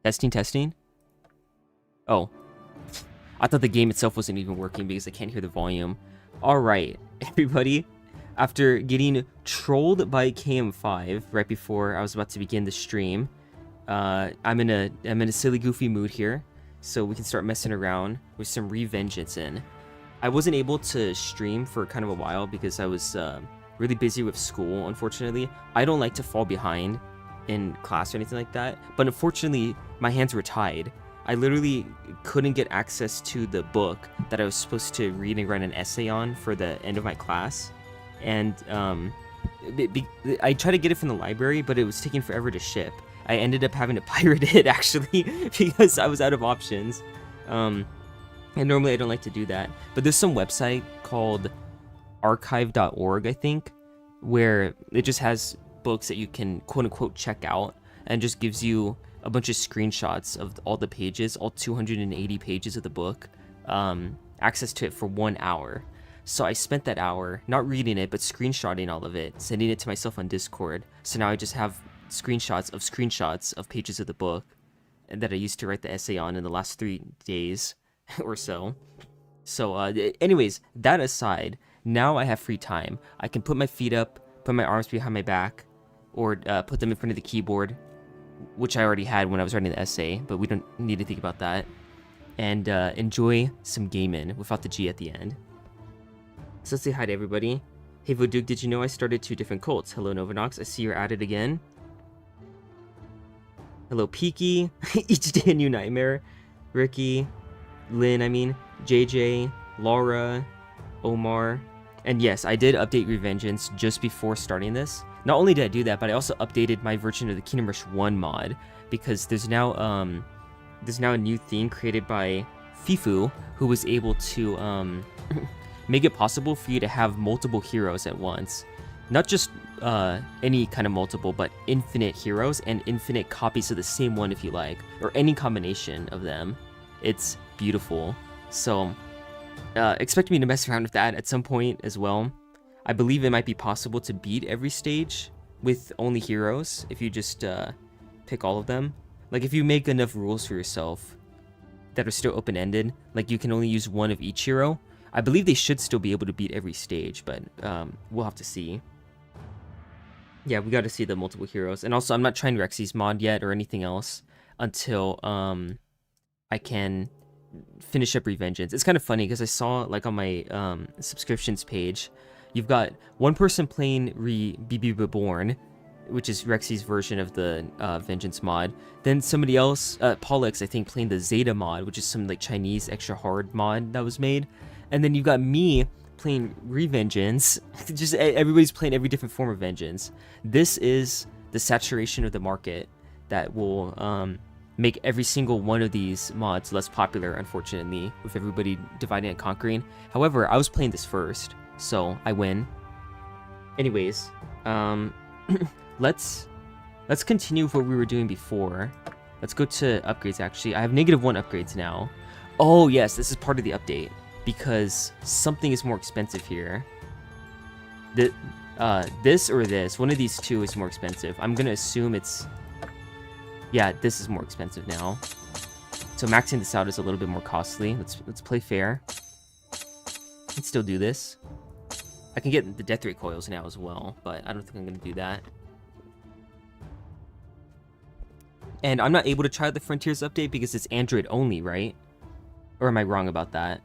Testing, testing. Oh, I thought the game itself wasn't even working because I can't hear the volume. All right, everybody. After getting trolled by KM5 right before I was about to begin the stream, I'm in a silly goofy mood here, so we can start messing around with some ReVengeance in. I wasn't able to stream for kind of a while because I was really busy with school, unfortunately. I don't like to fall behind in class or anything like that, but unfortunately my hands were tied. I literally couldn't get access to the book that I was supposed to read and write an essay on for the end of my class, and I tried to get it from the library, but it was taking forever to ship. I ended up having to pirate it actually because I was out of options. And normally I don't like to do that, but there's some website called archive.org, I think, where it just has books that you can quote-unquote check out, and just gives you a bunch of screenshots of all the pages, all 280 pages of the book, access to it for 1 hour. So I spent that hour not reading it, but screenshotting all of it, sending it to myself on Discord. So now I just have screenshots of pages of the book that I used to write the essay on in the last 3 days or so. So anyways, that aside, now I have free time. I can put my feet up, put my arms behind my back, or put them in front of the keyboard, which I already had when I was writing the essay, but we don't need to think about that, and enjoy some gaming without the G at the end. So let's say hi to everybody. Hey Voduke, did you know I started 2 different cults? Hello Novanox, I see you're at it again. Hello Peaky, Each Day a New Nightmare, Ricky, Lynn, JJ, Laura, Omar, and yes, I did update ReVengeance just before starting this. Not only did I do that, but I also updated my version of the Kingdom Rush 1 mod, because there's now a new theme created by Fifu, who was able to make it possible for you to have multiple heroes at once. Not just any kind of multiple, but infinite heroes and infinite copies of the same one if you like, or any combination of them. It's beautiful. So expect me to mess around with that at some point as well. I believe it might be possible to beat every stage with only heroes if you just pick all of them. Like if you make enough rules for yourself that are still open-ended, like you can only use one of each hero, I believe they should still be able to beat every stage, but we'll have to see. Yeah, we got to see the multiple heroes. And also, I'm not trying Rexy's mod yet or anything else until I can finish up ReVengeance. It's kind of funny because I saw, like, on my subscriptions page, you've got one person playing Be Reborn, which is Rexy's version of the Vengeance mod. Then somebody else, Pollux, I think, playing the Zeta mod, which is some like Chinese extra hard mod that was made. And then you've got me playing ReVengeance. Just everybody's playing every different form of Vengeance. This is the saturation of the market that will make every single one of these mods less popular, unfortunately, with everybody dividing and conquering. However, I was playing this first, so I win. Anyways, let's continue with what we were doing before. Let's go to upgrades, actually. I have -1 upgrades now. Oh yes, this is part of the update, because something is more expensive here. This or this, one of these two is more expensive. I'm gonna assume it's, yeah, this is more expensive now. So maxing this out is a little bit more costly. Let's play fair. Let's still do this. I can get the death rate coils now as well, but I don't think I'm gonna do that. And I'm not able to try out the Frontiers update because it's Android only, right? Or am I wrong about that?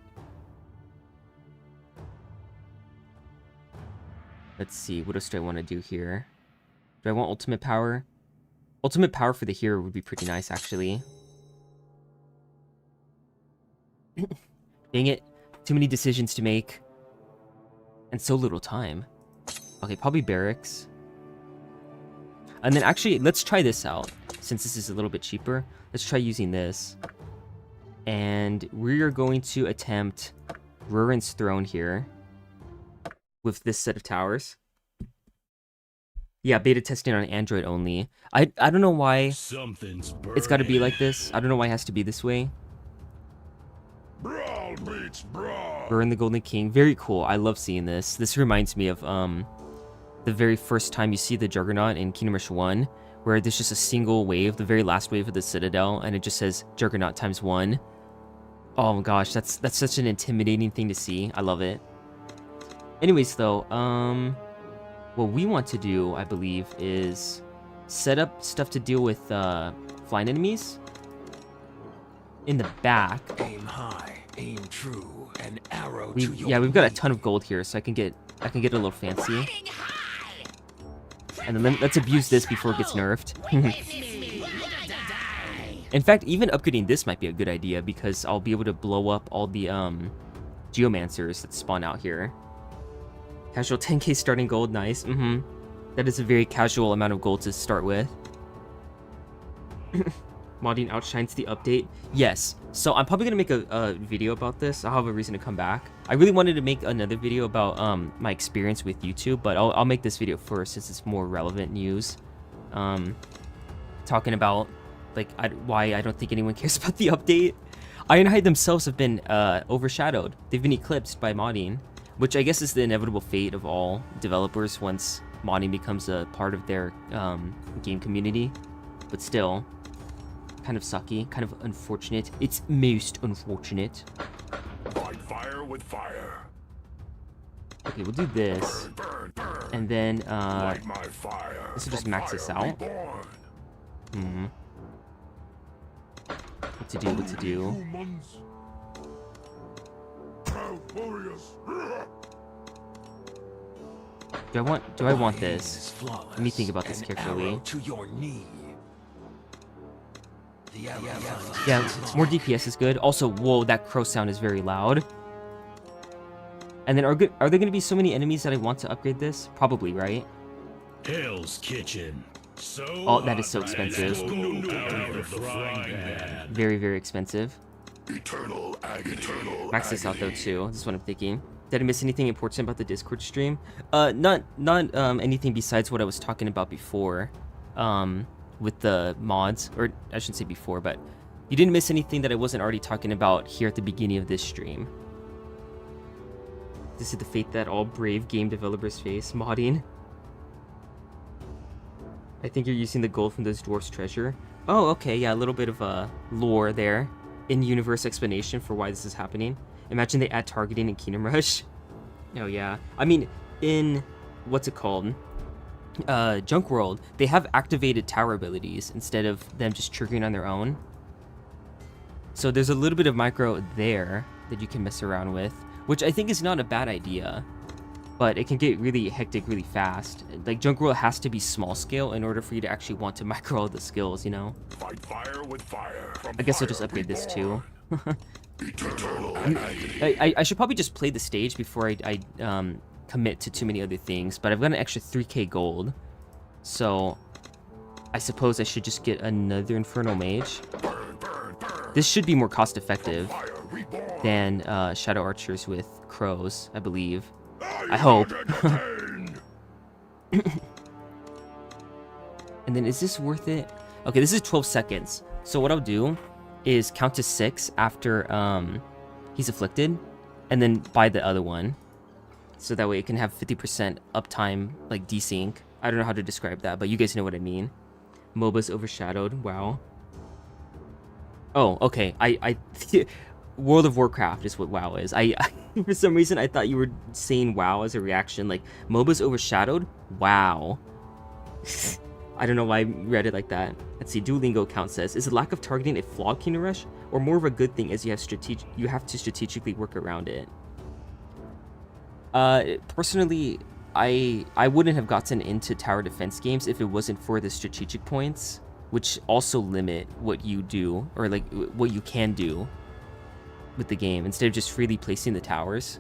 Let's see, what else do I want to do here? Do I want ultimate power? Ultimate power for the hero would be pretty nice, actually. Dang it, too many decisions to make. And so little time. Okay, probably barracks. And then actually, let's try this out. Since this is a little bit cheaper, let's try using this. And we're going to attempt Rurin's Throne here with this set of towers. Yeah, beta testing on Android only. I don't know why it's got to be like this. I don't know why it has to be this way. Brawl beats brawl. Rurin the Golden King. Very cool. I love seeing this. This reminds me of the very first time you see the Juggernaut in Kingdom Rush 1, where there's just a single wave, the very last wave of the Citadel, and it just says Juggernaut ×1. Oh my gosh, that's such an intimidating thing to see. I love it. Anyways, though, what we want to do, I believe, is set up stuff to deal with flying enemies in the back. Aim high, aim true, an arrow to your yeah, we've got a ton of gold here, so I can get a little fancy. And then let's abuse this before it gets nerfed. In fact, even upgrading this might be a good idea because I'll be able to blow up all the geomancers that spawn out here. Casual 10k starting gold, nice. That is a very casual amount of gold to start with. Modding outshines the update. Yes, so I'm probably gonna make a video about this. I'll have a reason to come back. I really wanted to make another video about my experience with YouTube, but I'll make this video first since it's more relevant news. Talking about like why I don't think anyone cares about the update. Ironhide themselves have been overshadowed. They've been eclipsed by modding, which I guess is the inevitable fate of all developers once modding becomes a part of their game community. But still, kind of sucky, kind of unfortunate. It's most unfortunate. Fight fire with fire. Okay, we'll do this. Burn, burn, burn. And then Light my fire. this will just max this out. What to do, what to do. Humans. Proud warriors. Do I want this? Let me think about this carefully. To your knee. Yeah, more DPS is good. Also, whoa, that crow sound is very loud. And then are there going to be so many enemies that I want to upgrade this? Probably, right? Hell's Kitchen. So Oh, that is so expensive. Very. Very, very expensive. Eternal agony. Max this out though too. This is what I'm thinking. Did I miss anything important about the Discord stream? Not anything besides what I was talking about before. With the mods, or I shouldn't say before, but you didn't miss anything that I wasn't already talking about here at the beginning of this stream. This is the fate that all brave game developers face. Modding. I think you're using the gold from those dwarfs' treasure. Oh, okay, yeah, a little bit of lore there. In-universe explanation for why this is happening. Imagine they add targeting in Kingdom Rush. Oh, yeah. I mean, in... what's it called? Junk World, they have activated tower abilities instead of them just triggering on their own. So there's a little bit of micro there that you can mess around with, which I think is not a bad idea, but it can get really hectic really fast. Like, Junk World has to be small scale in order for you to actually want to micro all the skills, you know? Fight fire with fire. I guess I'll just upgrade this too. I should probably just play the stage before I commit to too many other things, but I've got an extra 3k gold, so I suppose I should just get another Infernal Mage. This should be more cost effective than Shadow Archers with Crows, I believe. I hope. And then is this worth it? Okay, this is 12 seconds. So what I'll do is count to 6 after he's afflicted, and then buy the other one. So that way it can have 50% uptime, like desync. I don't know how to describe that, but you guys know what I mean. MOBA's overshadowed, wow. Oh, okay, I World of Warcraft is what WoW is. I for some reason, I thought you were saying WoW as a reaction, like, MOBA's overshadowed? Wow. I don't know why I read it like that. Let's see, Duolingo account says, is the lack of targeting a flaw of Kingdom Rush, or more of a good thing as you have to strategically work around it? Personally, I wouldn't have gotten into tower defense games if it wasn't for the strategic points, which also limit what you do, or like what you can do with the game, instead of just freely placing the towers.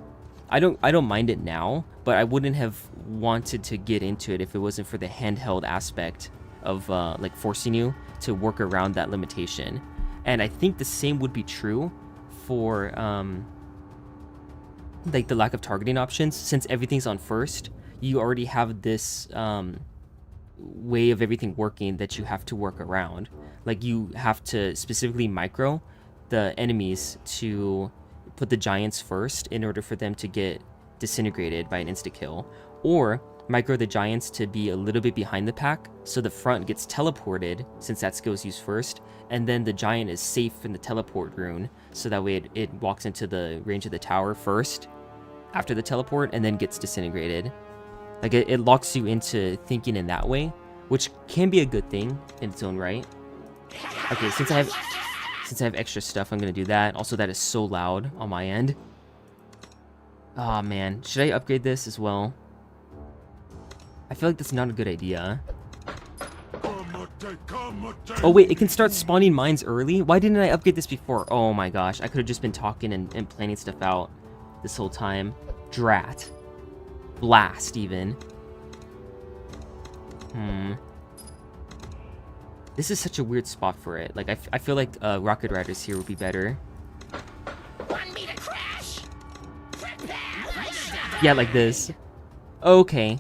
I don't mind it now, but I wouldn't have wanted to get into it if it wasn't for the handheld aspect of like forcing you to work around that limitation. And I think the same would be true for like the lack of targeting options. Since everything's on first, you already have this way of everything working that you have to work around. Like, you have to specifically micro the enemies to put the giants first in order for them to get disintegrated by an insta kill, or micro the giants to be a little bit behind the pack, so the front gets teleported since that skill is used first, and then the giant is safe in the teleport rune, so that way it walks into the range of the tower first after the teleport and then gets disintegrated. Like it locks you into thinking in that way, which can be a good thing in its own right. Okay, since I have extra stuff, I'm gonna do that. Also, that is so loud on my end. Oh man, should I upgrade this as well? I feel like that's not a good idea. Oh wait, it can start spawning mines early? Why didn't I upgrade this before? Oh my gosh, I could have just been talking and planning stuff out this whole time. Drat. Blast, even. This is such a weird spot for it. Like, I feel like Rocket Riders here would be better. Want me to crash? Yeah, like this. Okay.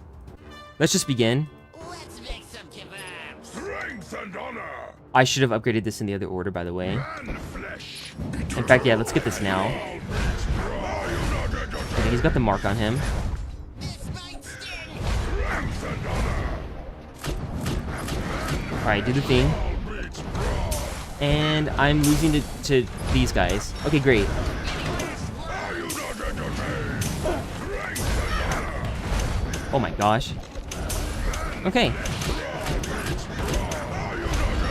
Let's just begin. Let's make some kebabs. Strength and honor. I should have upgraded this in the other order, by the way. And flesh. In fact, yeah, let's get this now. Okay, he's got the mark on him. This might sting. Strength and honor. Alright, do the thing. And I'm losing to these guys. Okay, great. Oh my gosh. Okay.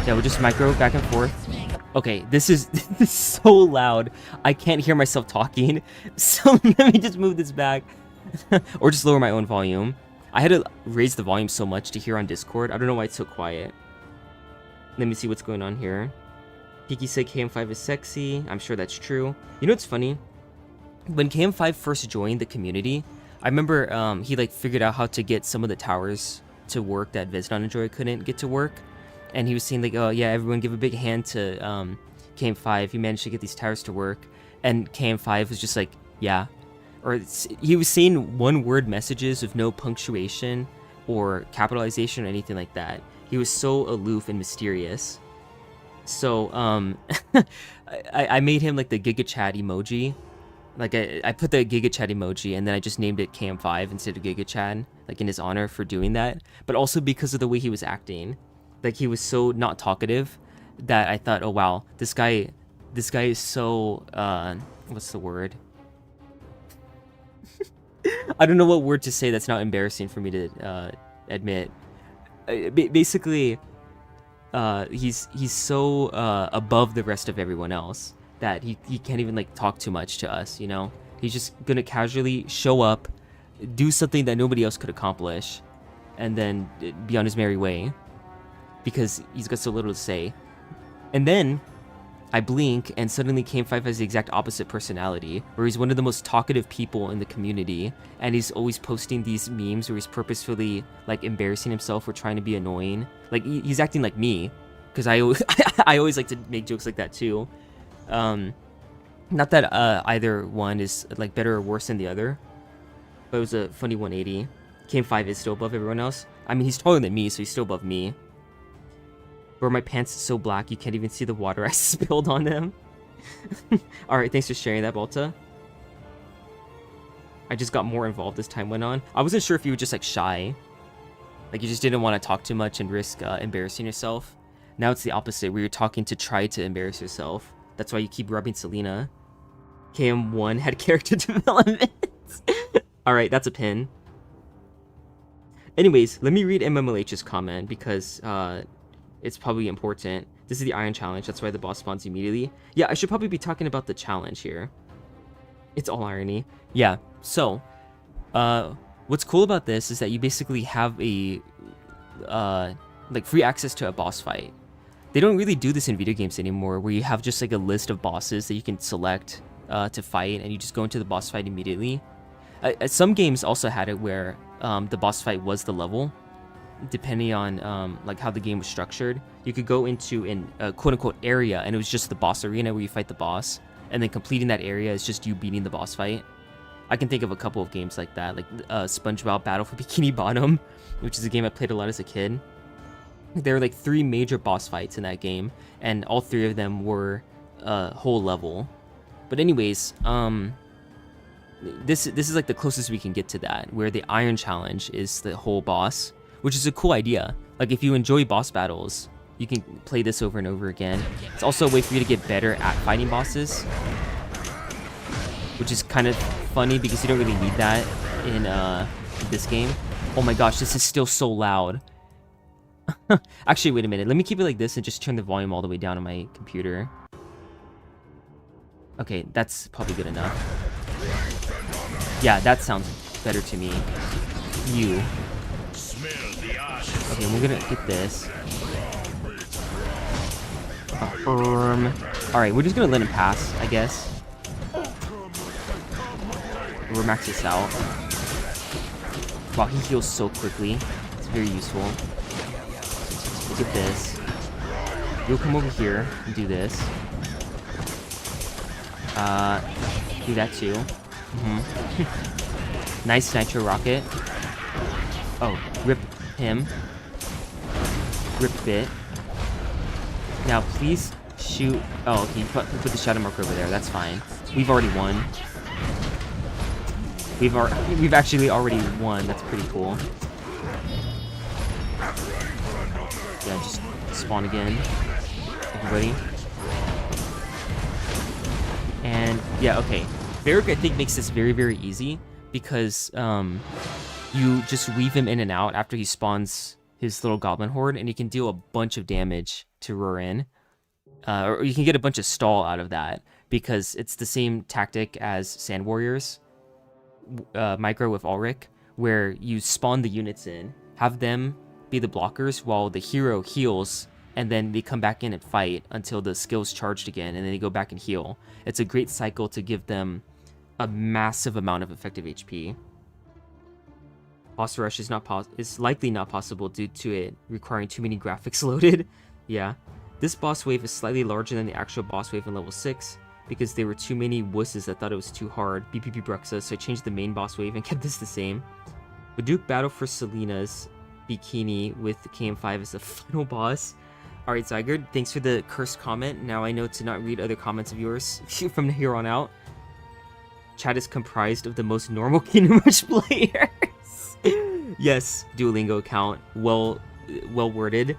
Yeah, we'll just micro back and forth. Okay, this is so loud. I can't hear myself talking. So let me just move this back. Or just lower my own volume. I had to raise the volume so much to hear on Discord. I don't know why it's so quiet. Let me see what's going on here. Piki said KM5 is sexy. I'm sure that's true. You know what's funny? When KM5 first joined the community, I remember he like figured out how to get some of the towers to work that Vezdan and Joy couldn't get to work. And he was saying like, oh yeah, everyone give a big hand to KM5. He managed to get these towers to work. And KM5 was just like, yeah. Or he was saying one-word messages with no punctuation or capitalization or anything like that. He was so aloof and mysterious. So I made him like the Giga Chat emoji. Like I put the Giga Chat emoji and then I just named it KM5 instead of Giga Chat, like in his honor for doing that. But also because of the way he was acting. Like he was so not talkative that I thought, oh wow, this guy is so what's the word? I don't know what word to say that's not embarrassing for me to admit. Basically, he's so above the rest of everyone else that he can't even like talk too much to us, you know? He's just gonna casually show up, do something that nobody else could accomplish, and then be on his merry way because he's got so little to say. And then I blink and suddenly KM5 has the exact opposite personality, where he's one of the most talkative people in the community, and he's always posting these memes where he's purposefully like embarrassing himself or trying to be annoying. Like he's acting like me, because I always like to make jokes like that too. Not that either one is like better or worse than the other, but it was a funny 180. KM5 is still above everyone else. I mean, he's taller than me, so he's still above me. Bro, my pants are so black you can't even see the water I spilled on them. Alright, thanks for sharing that, Balta. I just got more involved as time went on. I wasn't sure if you were just like shy. Like you just didn't want to talk too much and risk embarrassing yourself. Now it's the opposite, where you're talking to try to embarrass yourself. That's why you keep rubbing Selena. KM1 had character development. Alright, that's a pin. Anyways, let me read MMLH's comment because it's probably important. This is the Iron Challenge, that's why the boss spawns immediately. Yeah, I should probably be talking about the challenge here. It's all irony. Yeah, so, what's cool about this is that you basically have a, like, free access to a boss fight. They don't really do this in video games anymore, where you have just, like, a list of bosses that you can select to fight, and you just go into the boss fight immediately. Some games also had it where the boss fight was the level, depending on like how the game was structured. You could go into a quote-unquote area and it was just the boss arena where you fight the boss, and then completing that area is just you beating the boss fight. I can think of a couple of games like that, like SpongeBob Battle for Bikini Bottom, which is a game I played a lot as a kid. There were like 3 major boss fights in that game, and all 3 of them were a whole level. But anyways, this is like the closest we can get to that, where the Iron Challenge is the whole boss, which is a cool idea. Like if you enjoy boss battles, you can play this over and over again. It's also a way for you to get better at fighting bosses, which is kind of funny because you don't really need that in this game. Oh my gosh, this is still so loud. Actually, wait a minute. Let me keep it like this and just turn the volume all the way down on my computer. Okay, that's probably good enough. Yeah, that sounds better to me. You. Okay, we're gonna get this. Affirm. Alright, we're just gonna let him pass, I guess. We'll max this out. Wow, he heals so quickly. It's very useful. Look at this. You'll come over here and do this. Do that too. Nice nitro rocket. Oh, rip him. Rip bit. Now please shoot. Oh, okay, you put the shadow marker over there. That's fine. We've already won. We've actually already won. That's pretty cool. Yeah, just spawn again, everybody. And yeah, okay. Varric, I think, makes this very, very easy because you just weave him in and out after he spawns his little goblin horde, and you can deal a bunch of damage to Rurin. Or you can get a bunch of stall out of that because it's the same tactic as Sand Warriors, micro with Ulrich, where you spawn the units in, have them be the blockers while the hero heals, and then they come back in and fight until the skill's charged again, and then they go back and heal. It's a great cycle to give them a massive amount of effective HP. Boss rush is likely not possible due to it requiring too many graphics loaded. Yeah. This boss wave is slightly larger than the actual boss wave in level 6 because there were too many wusses that thought it was too hard. BPP Bruxa, so I changed the main boss wave and kept this the same. Baduk battle for Selena's bikini with KM5 as the final boss. Alright, Zygerd, thanks for the cursed comment. Now I know to not read other comments of yours from here on out. Chat is comprised of the most normal Kingdom Rush players. Yes, Duolingo account. Well worded.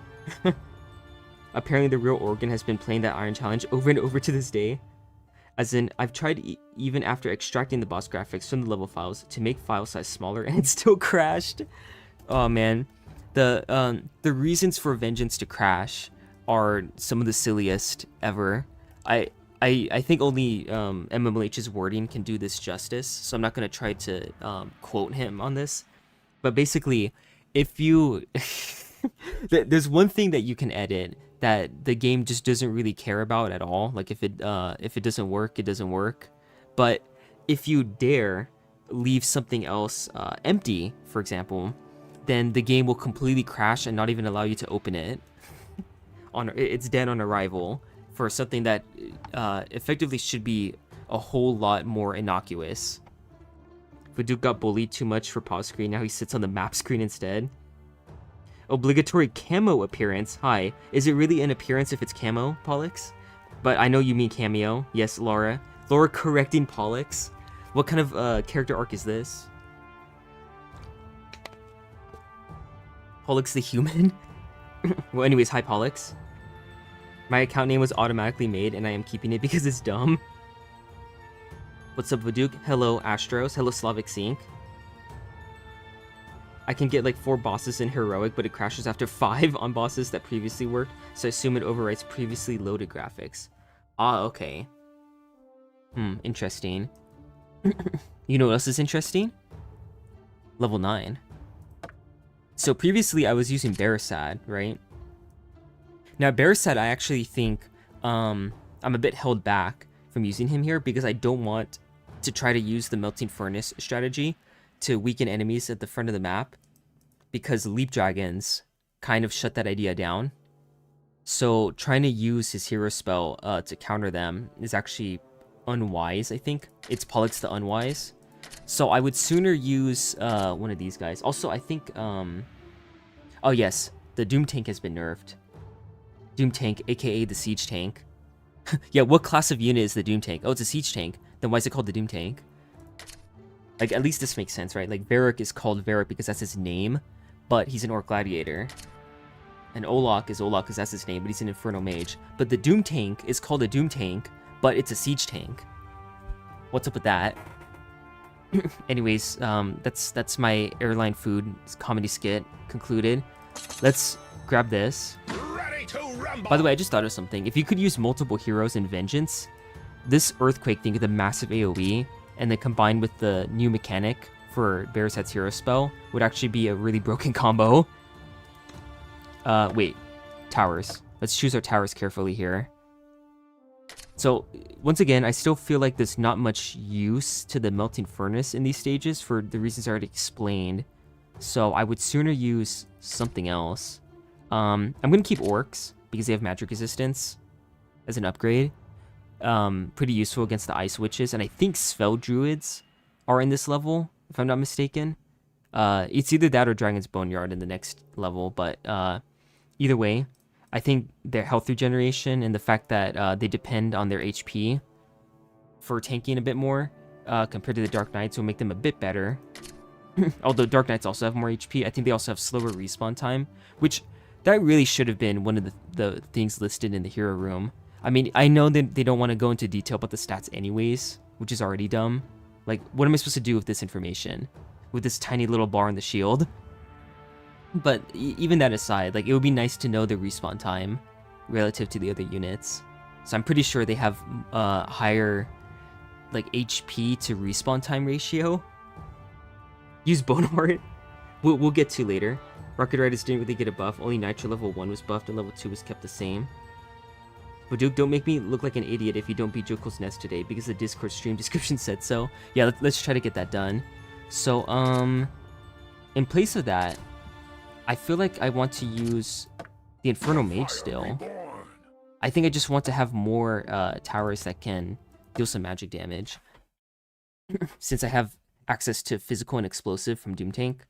Apparently the real Organ has been playing that Iron Challenge over and over to this day. As in, I've tried even after extracting the boss graphics from the level files to make file size smaller and it still crashed. Oh man. The reasons for Vengeance to crash are some of the silliest ever. I think only MMLH's wording can do this justice, so I'm not going to try to quote him on this. But basically, if you... there's one thing that you can edit that the game just doesn't really care about at all. Like if it doesn't work, it doesn't work. But if you dare leave something else empty, for example, then the game will completely crash and not even allow you to open it. It's dead on arrival for something that effectively should be a whole lot more innocuous. Baduk got bullied too much for pause screen, now he sits on the map screen instead. Obligatory camo appearance. Hi. Is it really an appearance if it's camo, Pollux? But I know you mean cameo. Yes, Laura. Laura correcting Pollux. What kind of character arc is this? Pollux the human? Well, anyways, hi Pollux. My account name was automatically made and I am keeping it because it's dumb. What's up, Baduk? Hello, Astros. Hello, Slavic Sync. I can get like 4 bosses in Heroic, but it crashes after 5 on bosses that previously worked, so I assume it overwrites previously loaded graphics. Ah, okay. Interesting. You know what else is interesting? Level 9. So previously I was using Barasad, right? Now Barasad, I actually think I'm a bit held back from using him here because I don't want to try to use the Melting Furnace strategy to weaken enemies at the front of the map, because Leap Dragons kind of shut that idea down. So trying to use his hero spell to counter them is actually unwise, I think. It's Pollux the Unwise. So I would sooner use one of these guys. Also, I think... oh yes, the Doom Tank has been nerfed. Doom Tank, aka the Siege Tank. Yeah, what class of unit is the Doom Tank? Oh, it's a Siege Tank. Then why is it called the Doom Tank? Like, at least this makes sense, right? Like, Varric is called Varric because that's his name, but he's an Orc Gladiator. And Olok is Olok because that's his name, but he's an Inferno Mage. But the Doom Tank is called a Doom Tank, but it's a Siege Tank. What's up with that? Anyways, that's my airline food comedy skit concluded. Let's grab this. Ready to rumble. By the way, I just thought of something. If you could use multiple heroes in Vengeance, this Earthquake thing with a massive AoE, and then combined with the new mechanic for Barrishead's hero spell, would actually be a really broken combo. Wait. Towers. Let's choose our towers carefully here. So, once again, I still feel like there's not much use to the Melting Furnace in these stages for the reasons I already explained. So, I would sooner use something else. I'm going to keep Orcs, because they have magic resistance as an upgrade. Pretty useful against the Ice Witches, and I think Spell Druids are in this level, if I'm not mistaken. It's either that or Dragon's Boneyard in the next level, but either way, I think their health regeneration and the fact that they depend on their HP for tanking a bit more compared to the Dark Knights will make them a bit better. Although Dark Knights also have more HP, I think they also have slower respawn time, which that really should have been one of the things listed in the hero room. I mean, I know that they don't want to go into detail about the stats anyways, which is already dumb. Like, what am I supposed to do with this information? With this tiny little bar on the shield? But even that aside, like, it would be nice to know the respawn time relative to the other units. So I'm pretty sure they have higher, like, HP to respawn time ratio. Use Boneheart. We'll get to later. Rocket Riders didn't really get a buff. Only Nitro level 1 was buffed and level 2 was kept the same. But Duke, don't make me look like an idiot if you don't beat Jokel's Nest today, because the Discord stream description said so. Yeah, let's try to get that done. So, in place of that, I feel like I want to use the Inferno Mage still. I think I just want to have more towers that can deal some magic damage. Since I have access to physical and explosive from Doom Tank.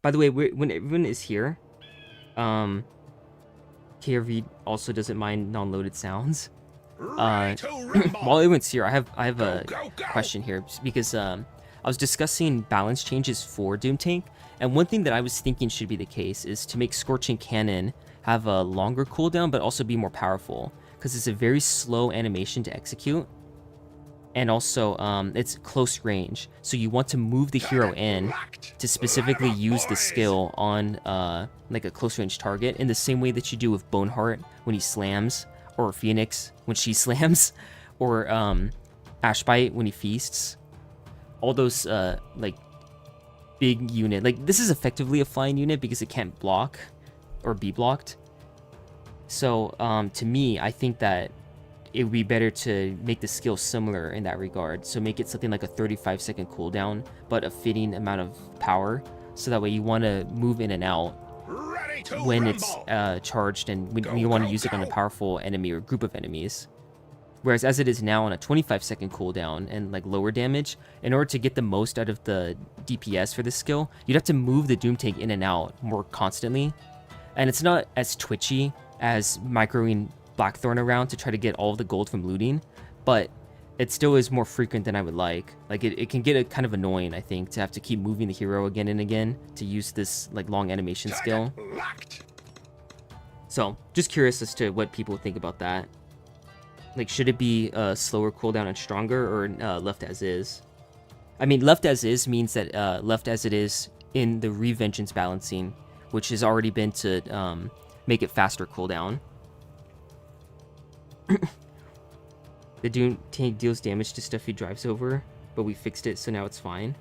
By the way, when everyone is here, KRV also doesn't mind non-loaded sounds. While everyone's here, I have a question here, because I was discussing balance changes for Doom Tank, and one thing that I was thinking should be the case is to make Scorching Cannon have a longer cooldown, but also be more powerful, because it's a very slow animation to execute, and also it's close range, so you want to move the hero in to specifically use the skill on like a close range target in the same way that you do with Boneheart when he slams, or Phoenix when she slams, or Ashbite when he feasts. All those like big unit, like this is effectively a flying unit because it can't block or be blocked. So to me, I think that it would be better to make the skill similar in that regard. So make it something like a 35-second cooldown, but a fitting amount of power. So that way you want to move in and out when it's charged, and when you want to use it on a powerful enemy or group of enemies. Whereas as it is now on a 25-second cooldown and like lower damage, in order to get the most out of the DPS for this skill, you'd have to move the Doom Tank in and out more constantly. And it's not as twitchy as microing Blackthorn around to try to get all of the gold from looting, but it still is more frequent than I would like. Like it can get kind of annoying, I think, to have to keep moving the hero again and again to use this like long animation skill. So just curious as to what people think about that. Like, should it be a slower cooldown and stronger, or left as is? I mean, left as is means that left as it is in the ReVengeance balancing, which has already been to make it faster cooldown. The Doom Tank deals damage to stuff he drives over, but we fixed it, so now it's fine.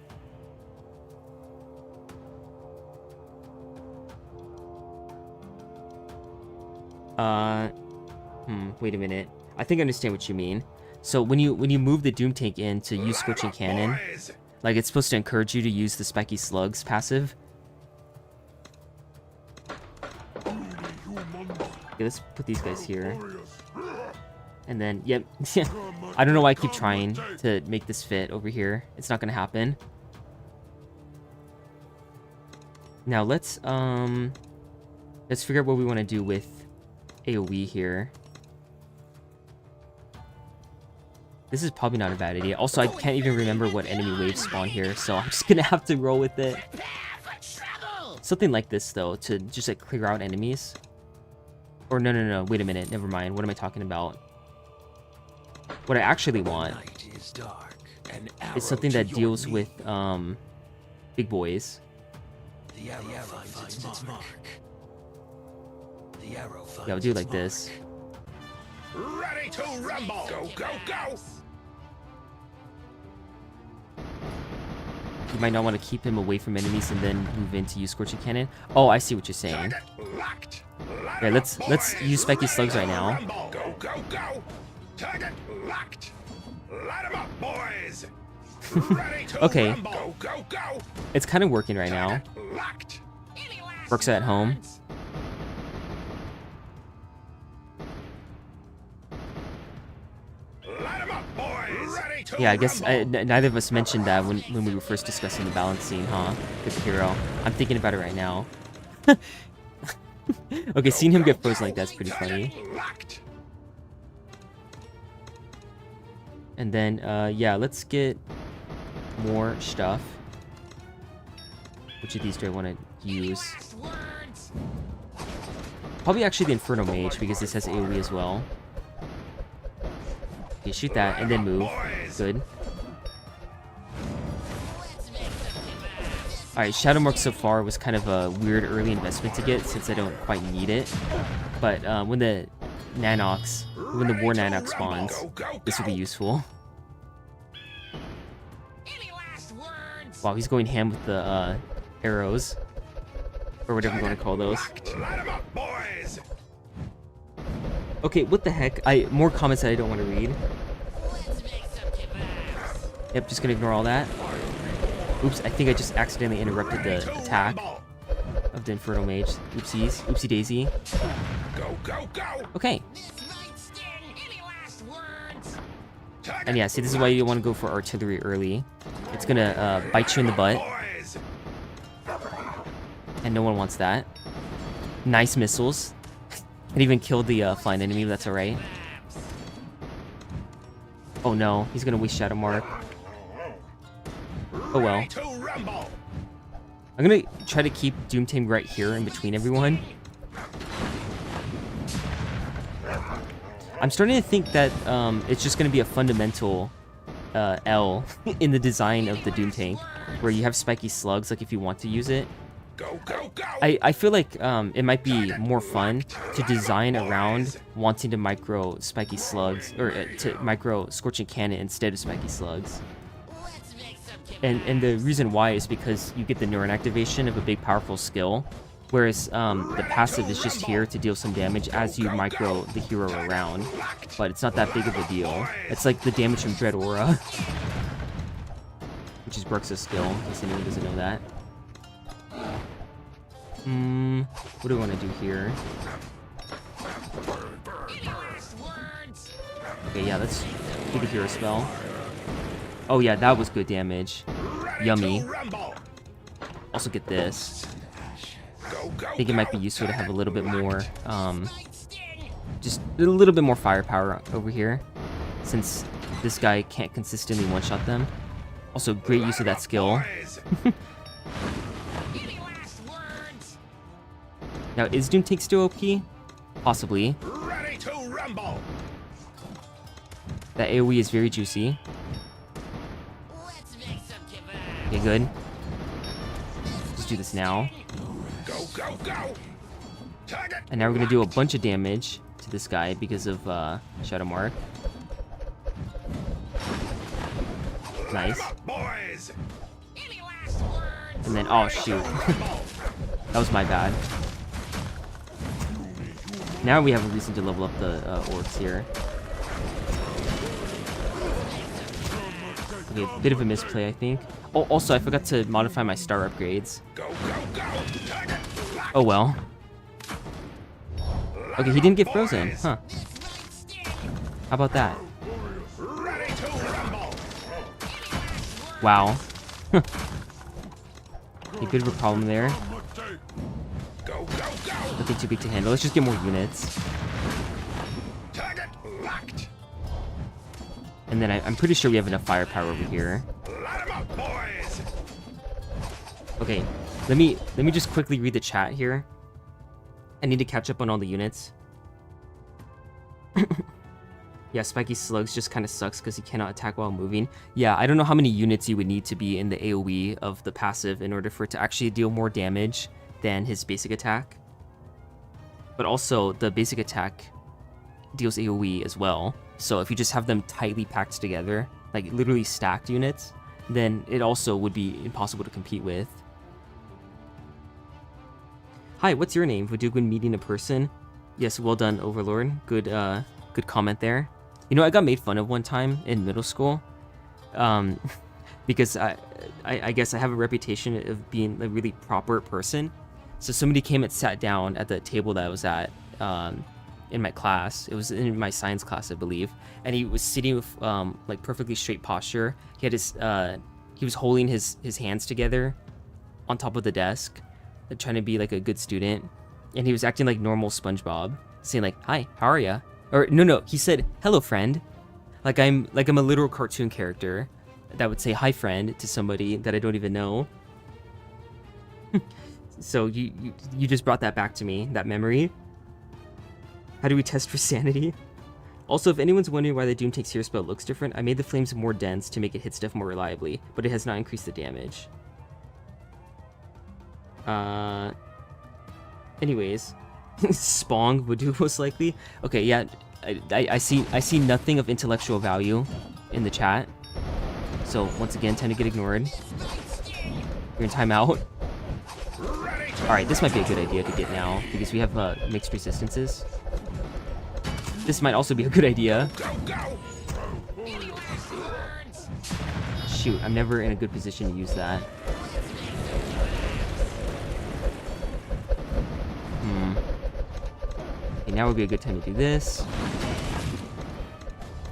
Wait a minute. I think I understand what you mean. So when you move the Doom Tank in to use Scorching Cannon, like it's supposed to encourage you to use the Spiky Slugs passive. Okay, let's put these guys here. And then, yep. I don't know why I keep trying to make this fit over here. It's not gonna happen. Now let's figure out what we want to do with AoE here. This is probably not a bad idea. Also, I can't even remember what enemy waves spawn here, so I'm just gonna have to roll with it. Prepare for trouble. Something like this, though, to just like clear out enemies. Or no, wait a minute, never mind. What am I talking about? What I actually want Night is dark. An is arrow something to that your deals knee. with big boys. The arrow finds its mark. The arrow finds Yeah, I'll do it like its this. mark. Ready to rumble! Go, go, go! You might not want to keep him away from enemies and then move in to use Scorching Cannon. Oh, I see what you're saying. Target locked! Light Yeah, 'em let's up, let's boys. use Spiky Slugs right Ready to now. rumble. Go, go, go! Target locked! Light 'em up, boys! Ready to Okay. rumble! Go, go, go! It's kind of working right now. Target locked! Any last Brooks at home. words? Light 'em up, boys! Ready to Yeah, I guess rumble. neither of us mentioned that when we were first discussing the balancing, huh? With the hero. I'm thinking about it right now. Okay, seeing him get frozen like that's pretty funny. Target locked! And then, yeah, let's get more stuff. Which of these do I want to use? Last words. Probably actually the Inferno Mage, because this has AoE as well. Okay, shoot that, and then move. Good. Let's make some kebabs. Alright, Shadow Mark so far was kind of a weird early investment to get, since I don't quite need it. But when the Nanox, when the War Nanox spawns, this will be useful. Any last words? Wow, he's going ham with the arrows. Or whatever you want to call those. Light 'em up, boys! Okay, what the heck? More comments that I don't want to read. Let's make some kebabs. Yep, just gonna ignore all that. Oops, I think I just accidentally interrupted Ready the to attack rumble. of the Inferno Mage. Oopsies. Oopsie daisy. Go, go, go! Okay. This might sting. Any last words? Target And yeah, see, this is why you want to go for artillery early. It's gonna bite you in the butt, boys! and no one wants that. Nice missiles. It even killed the flying enemy, but that's alright. Oh no, he's gonna waste Shadow Mark. Oh well. Ready to rumble! I'm gonna try to keep Doomtame right here in between everyone. I'm starting to think that it's just gonna be a fundamental L in the design of the Doom Tank, where you have spiky slugs, like if you want to use it. Go, go, go! I feel like it might be more fun to design around wanting to micro spiky slugs, or to micro Scorching Cannon instead of spiky slugs. Let's make some kebabs. And the reason why is because you get the neuron activation of a big powerful skill, whereas the passive is just here to deal some damage as you micro the hero around, but it's not that big of a deal. It's like the damage from Dread Aura, which is Brooks' skill, in case anyone doesn't know that. What do I want to do here? Any last words? Okay, yeah, let's do the hero spell. Oh yeah, that was good damage. Ready Yummy. to rumble! Also get this. Go, go, I think it might be useful to have a little bit more, Might sting. just a little bit more firepower over here, since this guy can't consistently one-shot them. Also, great use of that skill. boys! Any last words? Now, is Doom Tank still OP? Possibly. Ready to rumble! That AoE is very juicy. Let's make some kebabs. Okay, good. Just do this now. Go, go, go! Target And now we're gonna do a bunch of damage to this guy because of Shadow Mark. Nice. up, boys! Any last words? And then, oh shoot, that was my bad. Now we have a reason to level up the orcs here. Okay, bit of a misplay, I think. Oh, also, I forgot to modify my star upgrades. Go, go, go! Target locked! Oh well. Okay, he didn't get frozen. Huh. This might sting. How about that? Ready to rumble! Wow. A bit of a problem there. Go, go, go! Nothing too big to handle. Let's just get more units. Target locked! And then I'm pretty sure we have enough firepower over here. Light 'em up, boys! Okay, let me just quickly read the chat here. I need to catch up on all the units. Yeah, Spiky Slugs just kind of sucks because he cannot attack while moving. Yeah, I don't know how many units you would need to be in the AoE of the passive in order for it to actually deal more damage than his basic attack. But also, the basic attack deals AoE as well. So if you just have them tightly packed together, like literally stacked units, then it also would be impossible to compete with. Hi, what's your name? Would you when meeting a person? Yes, well done, Overlord. Good comment there. You know, I got made fun of one time in middle school, because I guess I have a reputation of being a really proper person. So somebody came and sat down at the table that I was at in my class. It was in my science class, I believe, and he was sitting with like perfectly straight posture. He had he was holding his hands together on top of the desk, trying to be like a good student, and he was acting like normal SpongeBob, saying like, "Hi, how are ya?" Or no, he said, "Hello, friend." Like I'm a literal cartoon character that would say "Hi, friend" to somebody that I don't even know. So you just brought that back to me, that memory. How do we test for sanity? Also, if anyone's wondering why the Doom Takes Hero spell looks different, I made the flames more dense to make it hit stuff more reliably, but it has not increased the damage. Anyways, Spong would do most likely. Okay, yeah, I see nothing of intellectual value in the chat. So once again, tend to get ignored. You're in timeout. All right, this might be a good idea to get now because we have mixed resistances. This might also be a good idea. Shoot, I'm never in a good position to use that. Okay, now would be a good time to do this.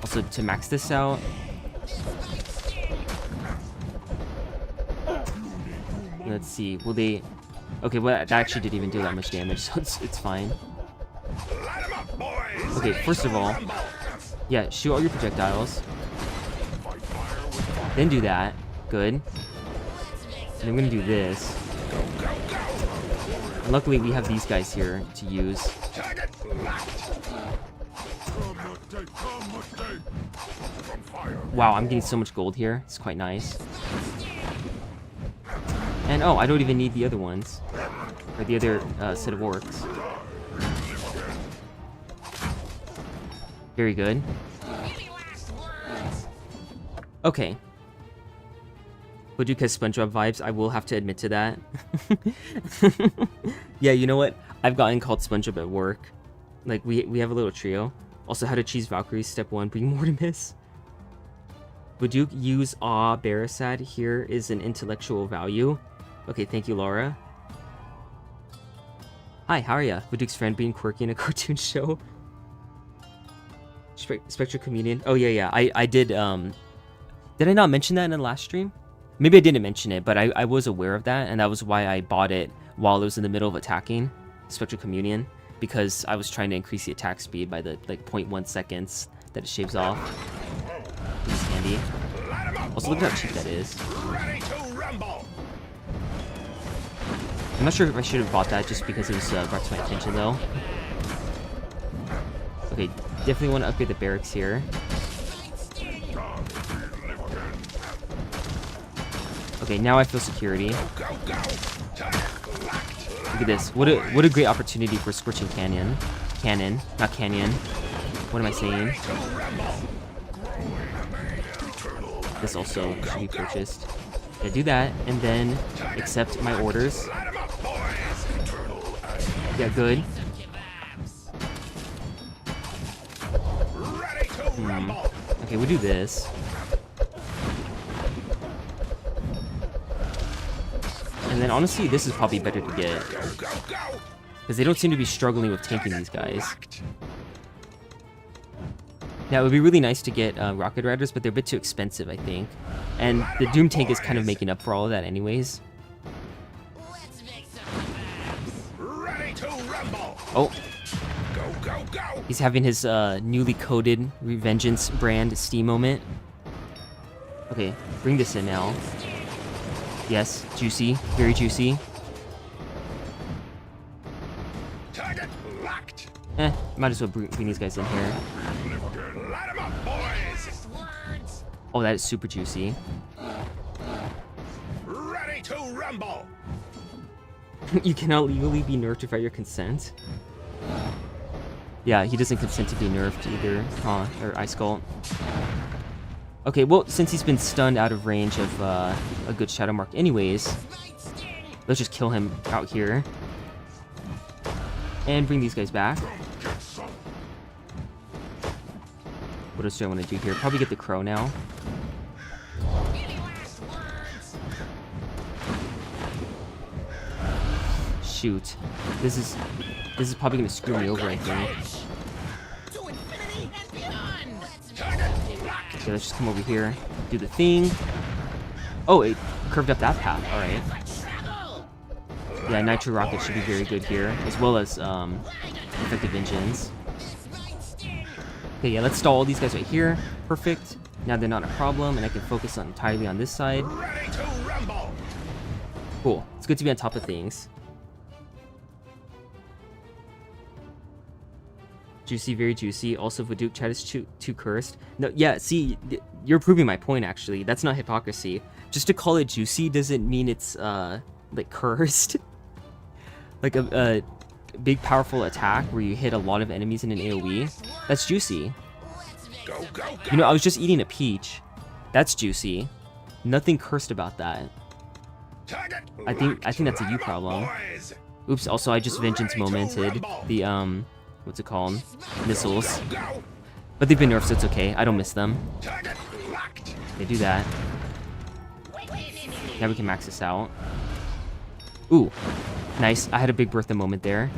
Also, to max this out. Let's see, will they... Okay, well, that actually didn't even do that much damage, so it's fine. Okay, first of all, yeah, shoot all your projectiles. Then do that. Good. And I'm gonna do this. And luckily, we have these guys here to use. Wow, I'm getting so much gold here. It's quite nice. And oh, I don't even need the other ones. Or the other set of orcs. Very good. Okay. Would you has SpongeBob vibes? I will have to admit to that. Yeah, you know what? I've gotten called SpongeBob at work. Like, we have a little trio. Also, how to cheese Valkyries, step 1, bring Mortimus. Would you use Aw Barasad? Here is an intellectual value. Okay, thank you, Laura. Hi, how are ya? Vuduk's friend being quirky in a cartoon show. Spectral Comedian. Oh, yeah. I did, Did I not mention that in the last stream? Maybe I didn't mention it, but I was aware of that, and that was why I bought it while it was in the middle of attacking. Spectral Communion. Because I was trying to increase the attack speed by the, like, 0.1 seconds that it shaves off. It's handy. Also, look at how cheap that is. I'm not sure if I should have bought that just because it was brought to my attention, though. Okay, definitely want to upgrade the barracks here. Okay, now I feel security. Look at this. What a great opportunity for Scorching Cannon. Not Canyon. What am I saying? This also should be purchased. I do that, and then accept my orders. Yeah, good. Okay, we'll do this. And then honestly, this is probably better to get. Because they don't seem to be struggling with tanking these guys. Now, it would be really nice to get Rocket Riders, but they're a bit too expensive, I think. And the Doom Tank is kind of making up for all of that anyways. Ready to rumble. Oh. Go. go! He's having his newly coded ReVengeance brand Steam moment. Okay, bring this in now. Yes, juicy, very juicy. Target locked! Might as well bring these guys in here. Light 'em up, boys! Last words. Oh, that is super juicy. Ready to rumble! You cannot legally be nerfed without your consent. Yeah, he doesn't consent to be nerfed either, huh? Or Ice Skull. Okay, well, since he's been stunned out of range of a good Shadow Mark anyways, Right sting. let's just kill him out here. And bring these guys back. What else do I want to do here? Probably get the crow now. Any last words? Shoot. This is probably gonna screw me over, I think. To infinity and beyond. Let's Target locked! Okay, let's just come over here, do the thing. Oh, it curved up that path. All right. travel. Yeah, Nitro Rocket should be very good here, as well as effective engines. Right sting. Okay, yeah, let's stall all these guys right here. Perfect. Now they're not a problem, and I can focus entirely on this side. Ready to rumble! Cool. It's good to be on top of things. Juicy, very juicy. Also, Vadook chat is too cursed. No, yeah, see, you're proving my point, actually. That's not hypocrisy. Just to call it juicy doesn't mean it's, like, cursed. Like a big, powerful attack where you hit a lot of enemies in an AoE. That's juicy. Let's make Go, some go, go! You know, I was just eating a peach. That's juicy. Nothing cursed about that. Target I think locked. that's a Light you 'em up, problem. boys. Oops, also I just vengeance momented the, what's it called? Missiles. Go, go! But they've been nerfed, so it's okay. I don't miss them. Target locked! They do that. Now we can max this out. Ooh, nice. I had a big Bertha moment there.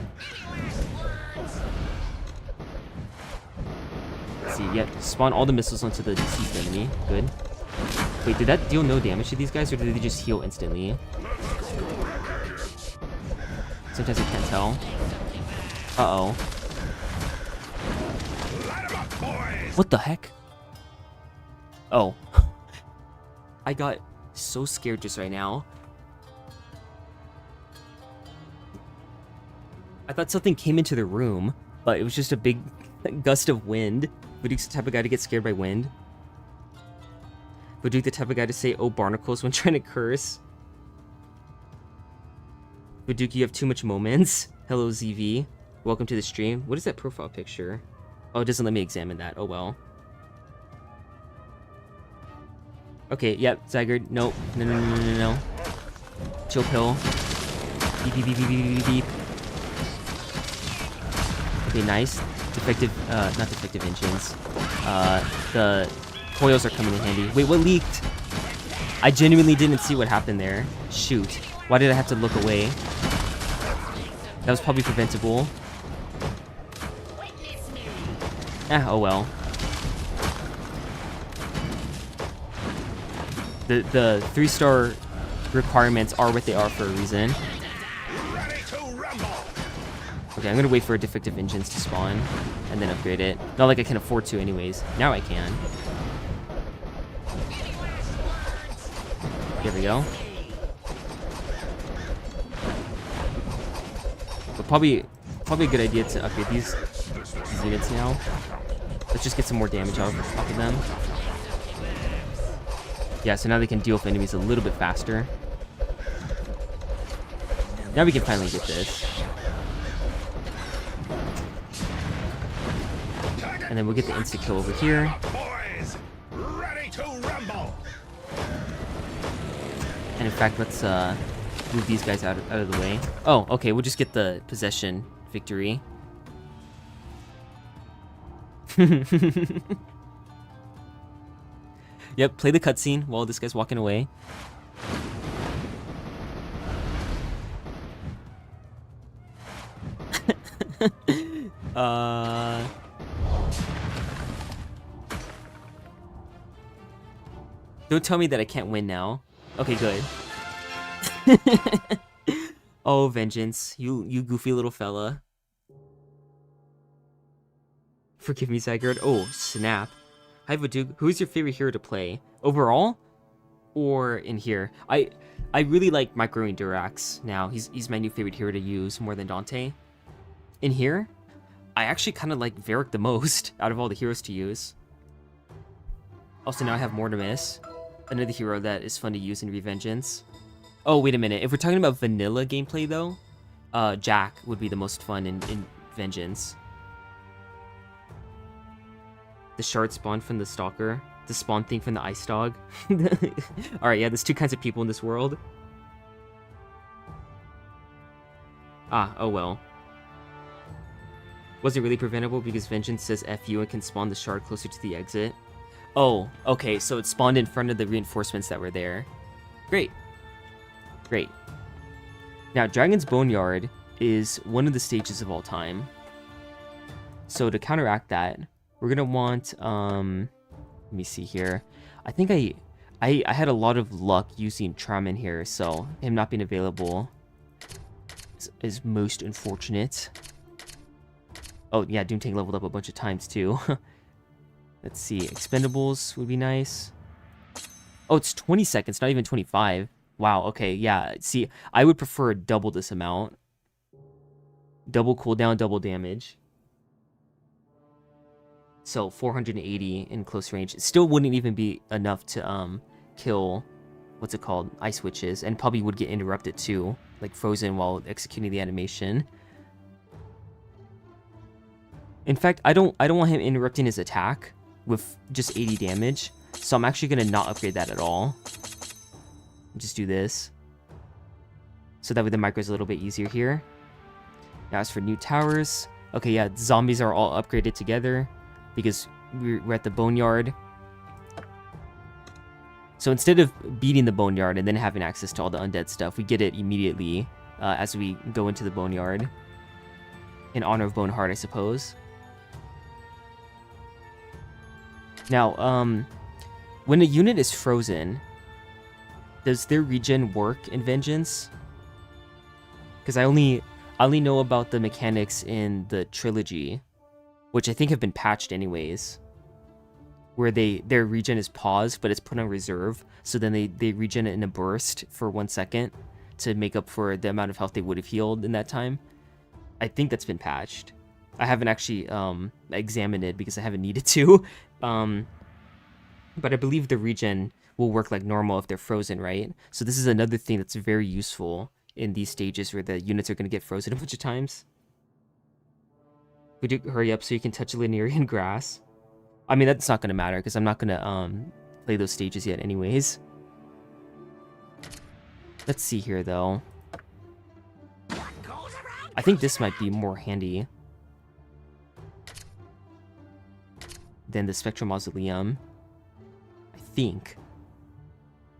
Let's see, yeah, spawn all the missiles onto the deceased enemy. Good. Wait, did that deal no damage to these guys, or did they just heal instantly? Sometimes I can't tell. Uh-oh. Light 'em up, boys! What the heck? Oh. I got so scared just right now. I thought something came into the room, but it was just a big gust of wind. Vadook's the type of guy to get scared by wind. Vadook the type of guy to say, "Oh, barnacles," when trying to curse. Vadook, you have too much moments. Hello, ZV. Welcome to the stream. What is that profile picture? Oh, it doesn't let me examine that. Oh, well. Okay, yep, Zyger. Nope. No, no, no, no, no, no. Chill pill. Beep, beep, beep, beep, beep, beep, beep. Okay, nice. Defective, not defective engines. The coils are coming in handy. Wait, what leaked? I genuinely didn't see what happened there. Shoot. Why did I have to look away? That was probably preventable. Oh well. The 3-star requirements are what they are for a reason. Ready to rumble! Okay, I'm gonna wait for defective engines to spawn and then upgrade it. Not like I can afford to anyways. Now I can. There we go. But probably a good idea to upgrade these units now. Let's just get some more damage off of them. Yeah, so now they can deal with enemies a little bit faster. Now we can finally get this. And then we'll get the insta-kill over here. Boys, ready to rumble! And in fact, let's move these guys out of the way. Oh, okay, we'll just get the possession victory. Yep, play the cutscene while this guy's walking away. Don't tell me that I can't win now. Okay, good. Oh, Vengeance, you goofy little fella. Forgive me, Zygarde. Oh, snap. Hi, Vadug. Who's your favorite hero to play? Overall? Or in here? I really like Microwing Durax now. He's my new favorite hero to use more than Dante. In here, I actually kind of like Varric the most out of all the heroes to use. Also, now I have Mortimus, another hero that is fun to use in ReVengeance. Oh, wait a minute. If we're talking about vanilla gameplay, though, Jack would be the most fun in Vengeance. The shard spawn from the Stalker. The spawn thing from the Ice Dog. Alright, yeah, there's two kinds of people in this world. Ah, oh well. Was it really preventable because Vengeance says F you and can spawn the shard closer to the exit? Oh, okay, so it spawned in front of the reinforcements that were there. Great. Great. Now, Dragon's Boneyard is one of the stages of all time. So to counteract that, we're gonna want, let me see here. I think I had a lot of luck using Charmin here, so him not being available is most unfortunate. Oh, yeah, Doomtank leveled up a bunch of times, too. Let's see. Expendables would be nice. Oh, it's 20 seconds, not even 25. Wow, okay, yeah. See, I would prefer double this amount. Double cooldown, double damage. So, 480 in close range. It still wouldn't even be enough to, kill... What's it called? Ice Witches. And probably would get interrupted, too. Like, frozen while executing the animation. In fact, I don't want him interrupting his attack with just 80 damage. So I'm actually going to not upgrade that at all. Just do this. So that way the micro is a little bit easier here. Now as for new towers. Okay, yeah, zombies are all upgraded together. Because we're at the Boneyard. So instead of beating the Boneyard and then having access to all the undead stuff, we get it immediately as we go into the Boneyard. In honor of Boneheart, I suppose. Now, when a unit is frozen, does their regen work in Vengeance? Because I only know about the mechanics in the trilogy, which I think have been patched anyways, where their regen is paused, but it's put on reserve, so then they regen it in a burst for 1 second to make up for the amount of health they would have healed in that time. I think that's been patched. I haven't actually examined it because I haven't needed to. But I believe the regen will work like normal if they're frozen, right? So this is another thing that's very useful in these stages where the units are going to get frozen a bunch of times. Would you hurry up so you can touch Linearian grass? I mean, that's not going to matter because I'm not going to play those stages yet anyways. Let's see here, though. I think this might be more handy than the Spectral Mausoleum. I think.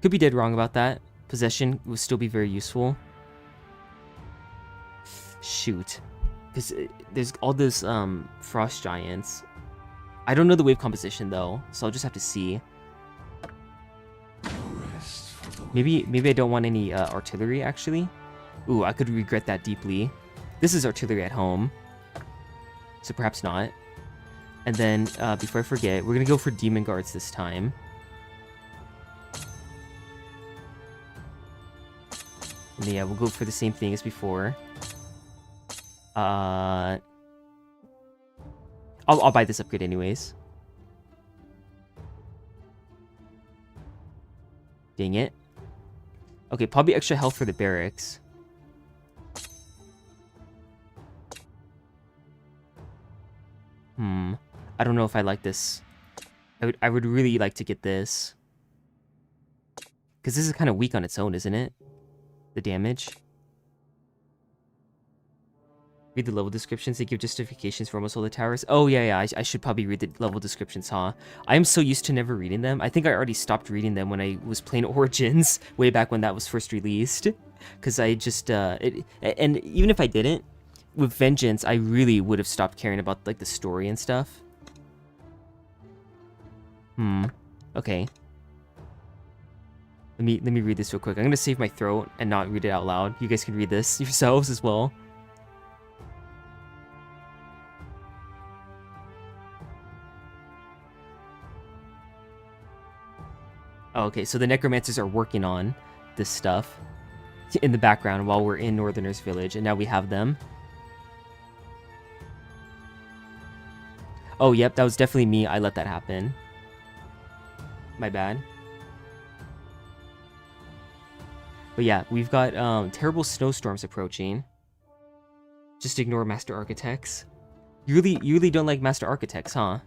Could be dead wrong about that. Possession would still be very useful. Shoot. Because there's all those frost giants. I don't know the wave composition though, so I'll just have to see. Maybe I don't want any artillery actually. Ooh, I could regret that deeply. This is artillery at home, so perhaps not. And then before I forget, we're gonna go for demon guards this time. And yeah, we'll go for the same thing as before. I'll buy this upgrade anyways. Dang it. Okay, probably extra health for the barracks. I don't know if I like this. I would really like to get this. Because this is kind of weak on its own, isn't it? The damage. Read the level descriptions. They give justifications for almost all the towers. Oh, yeah. I should probably read the level descriptions, huh? I am so used to never reading them. I think I already stopped reading them when I was playing Origins, way back when that was first released. Because I just, and even if I didn't, with Vengeance, I really would have stopped caring about, like, the story and stuff. Okay. Let me read this real quick. I'm gonna save my throat and not read it out loud. You guys can read this yourselves as well. Oh, okay, so the necromancers are working on this stuff in the background while we're in Northerners Village, and now we have them. Oh, yep, that was definitely me. I let that happen. My bad. But yeah, we've got terrible snowstorms approaching. Just ignore Master Architects. You really don't like Master Architects, huh?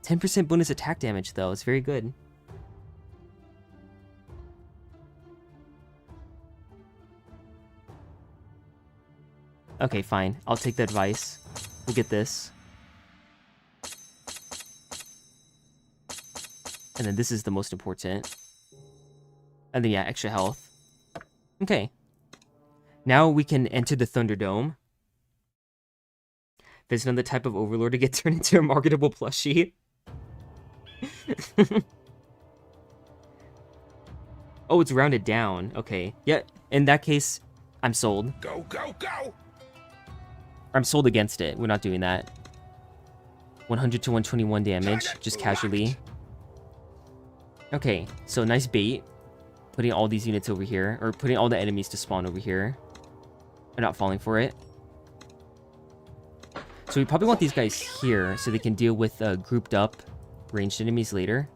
10% bonus attack damage, though. It's very good. Okay, fine. I'll take the advice. We'll get this. And then this is the most important. And then, yeah, extra health. Okay. Now we can enter the Thunderdome. There's another type of overlord to get turned into a marketable plushie. Oh, it's rounded down. Okay. Yeah, in that case, I'm sold. Go, go, go! I'm sold against it. We're not doing that. 100 to 121 damage, just casually. Okay, so nice bait. Putting all these units over here, or putting all the enemies to spawn over here. They're not falling for it. So we probably want these guys here so they can deal with grouped up ranged enemies later.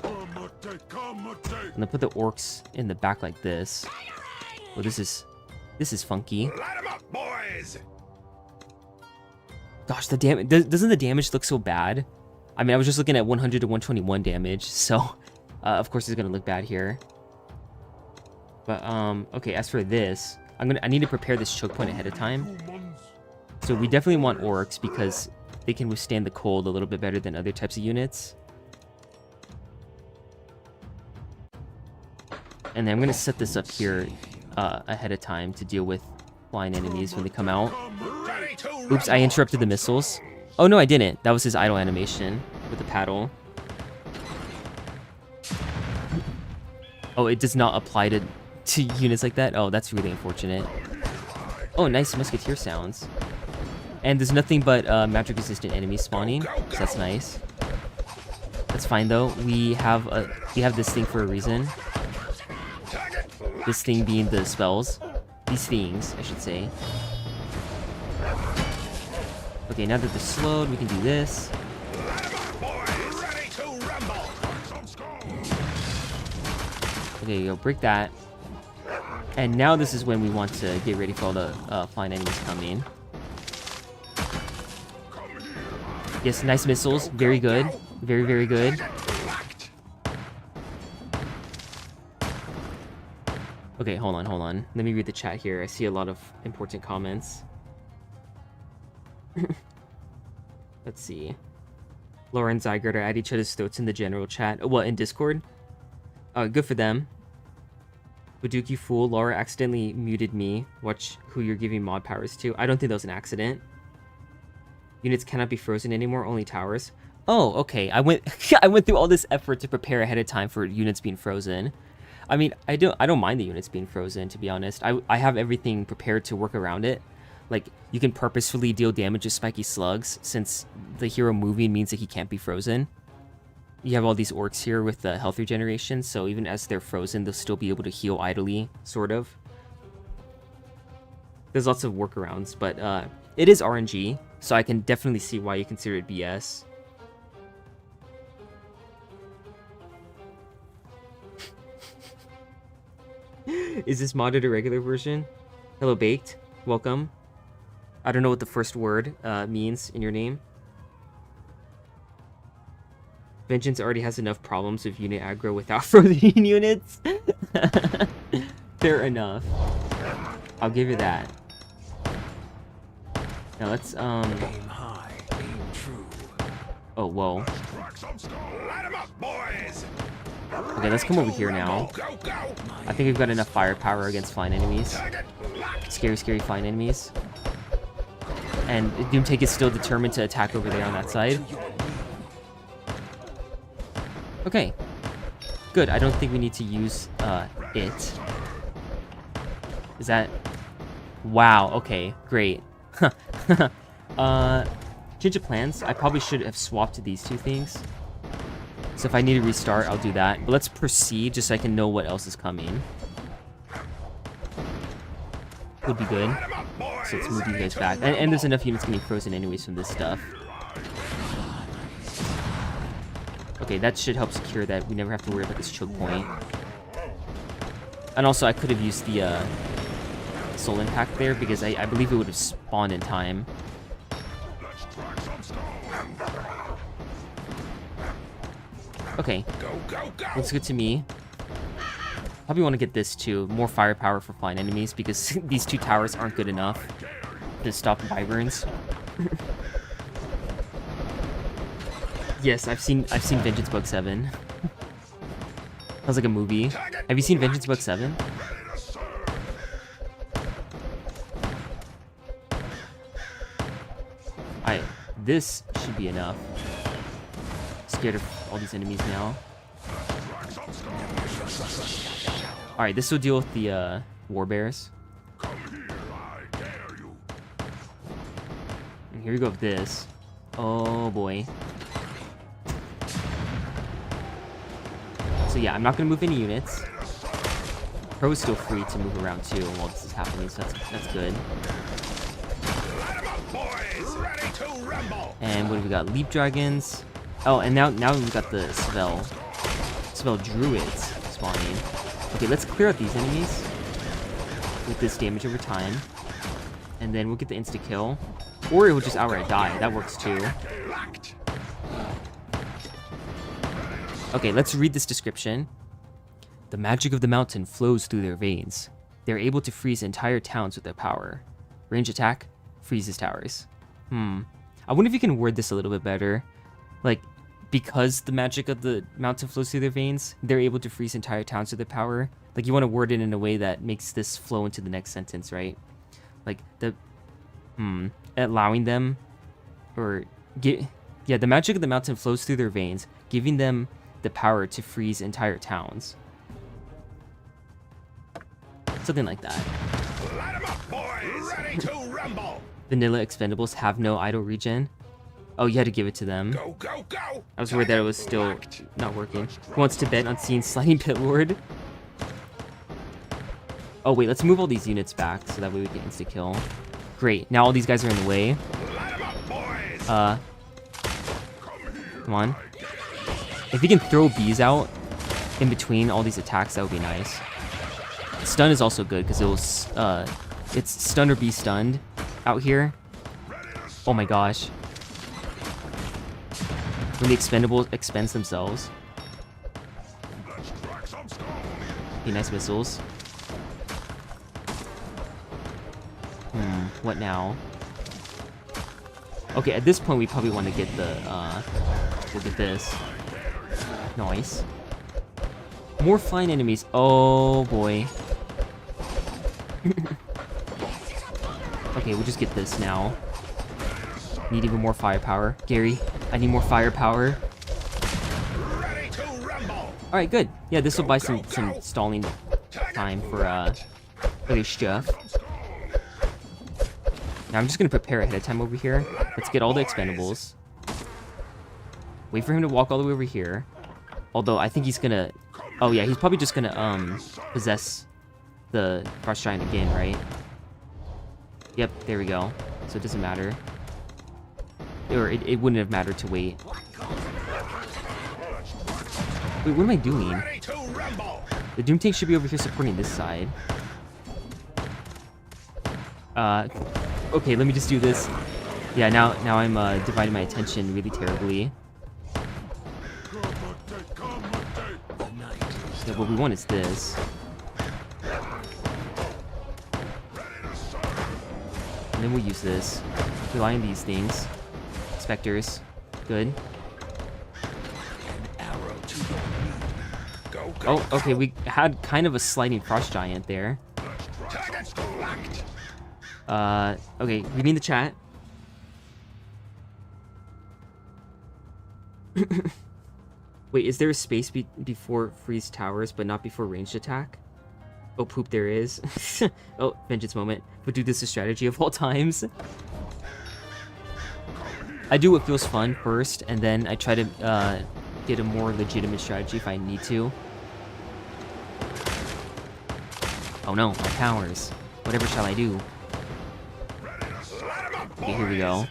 I'm gonna put the orcs in the back like this. Oh, this is funky. Light 'em up, boys! Gosh, the damage doesn't the damage look so bad? I mean, I was just looking at 100 to 121 damage, so of course it's gonna look bad here. But okay, as for this, I need to prepare this choke point ahead of time. So we definitely want orcs because they can withstand the cold a little bit better than other types of units. And then I'm gonna set this up here ahead of time to deal with flying enemies when they come out. Oops, I interrupted the missiles. Oh no, I didn't. That was his idle animation with the paddle. Oh, it does not apply to units like that? Oh, that's really unfortunate. Oh, nice musketeer sounds. And there's nothing but magic resistant enemies spawning, so that's nice. That's fine though. We have this thing for a reason. This thing being the spells. These things, I should say. Okay, now that they're slowed, we can do this. Okay, go break that. And now this is when we want to get ready for all the flying enemies coming. Yes, nice missiles. Very good. Very, very good. Okay, hold on. Let me read the chat here. I see a lot of important comments. Let's see. Laura and Zygarde are at each other's throats in the general chat. Well, in Discord. Good for them. Baduki fool, Laura accidentally muted me. Watch who you're giving mod powers to. I don't think that was an accident. Units cannot be frozen anymore, only towers. Oh, okay. I went through all this effort to prepare ahead of time for units being frozen. I mean, I don't mind the units being frozen, to be honest. I have everything prepared to work around it. Like, you can purposefully deal damage to spiky slugs, since the hero moving means that he can't be frozen. You have all these orcs here with the health regeneration, so even as they're frozen, they'll still be able to heal idly, sort of. There's lots of workarounds, but it is RNG, so I can definitely see why you consider it BS. Is this modded a regular version? Hello, Baked. Welcome. I don't know what the first word means in your name. Vengeance already has enough problems with unit aggro without frozen units. Fair enough. I'll give you that. Now let's Aim high, aim true. Oh, whoa. Light 'em up, boys! Okay, let's come over here now. Go, go! I think we've got enough firepower against flying enemies. Scary, scary flying enemies. And Doomtake is still determined to attack over there on that side. Okay. Good, I don't think we need to use it. Is that... Wow, okay, great. Change of plans. I probably should have swapped these two things. So if I need to restart, I'll do that. But let's proceed just so I can know what else is coming. Would be good. So let's move you guys back. And there's enough units getting frozen anyways from this stuff. Okay, that should help secure that we never have to worry about this choke point. And also, I could have used the soul impact there because I believe it would have spawned in time. Okay, looks good to me. Probably want to get this too. More firepower for flying enemies because these 2 towers aren't good enough to stop wyverns. Yes, I've seen Vengeance Book 7. Sounds like a movie. Have you seen Vengeance Book 7? Alright, this should be enough. Scared of all these enemies now. Alright, this will deal with the war bears. And here we go with this. Oh boy. So yeah, I'm not gonna move any units. Pro is still free to move around too while this is happening, so that's good. And what have we got? Leap dragons. Oh, and now we've got the spell druids spawning. Okay, let's clear out these enemies with this damage over time, and then we'll get the insta kill, or it will just outright die. That works too. Okay, let's read this description. The magic of the mountain flows through their veins. They're able to freeze entire towns with their power. Range attack, freezes towers. I wonder if you can word this a little bit better. Like, because the magic of the mountain flows through their veins, they're able to freeze entire towns with their power. Like, you want to word it in a way that makes this flow into the next sentence, right? Like, allowing them, or, yeah, the magic of the mountain flows through their veins, giving them the power to freeze entire towns. Something like that. Light 'em up, boys! Ready to rumble! Vanilla expendables have no idle regen. Oh, you had to give it to them. Go, go, go! I was worried that it was still not working. Who wants to bet on seeing Sliding Pit Lord? Oh wait, let's move all these units back so that way we can insta-kill. Great, now all these guys are in the way. Light 'em up, boys! Come on. If you can throw bees out in between all these attacks, that would be nice. Stun is also good because it will, it's stun or be stunned out here. Oh my gosh. When the expendables expends themselves. Okay, nice missiles. What now? Okay, at this point we probably want to get the, we'll get this. Nice. More flying enemies. Oh boy. Okay, we'll just get this now. Need even more firepower. Gary, I need more firepower. Alright, good. Yeah, this will buy some stalling time for other stuff. Now I'm just gonna prepare ahead of time over here. Let's get all the expendables. Wait for him to walk all the way over here. Although I think he's gonna... Oh yeah, he's probably just gonna possess the Frost Giant again, right? Yep, there we go. So it doesn't matter. Or it wouldn't have mattered to wait. Wait, what am I doing? The Doom Tank should be over here supporting this side. Okay, let me just do this. Yeah, now I'm dividing my attention really terribly. Yeah, what we want is this. And then we'll use this. Rely on these things. Specters. Good. Oh, okay, we had kind of a sliding Frost Giant there. Okay, read me in the chat. Wait, is there a space before freeze towers, but not before ranged attack? Oh, poop, there is. Oh, vengeance moment. But dude, this is a strategy of all times. I do what feels fun first, and then I try to get a more legitimate strategy if I need to. Oh no, my powers. Whatever shall I do? Okay, here we go.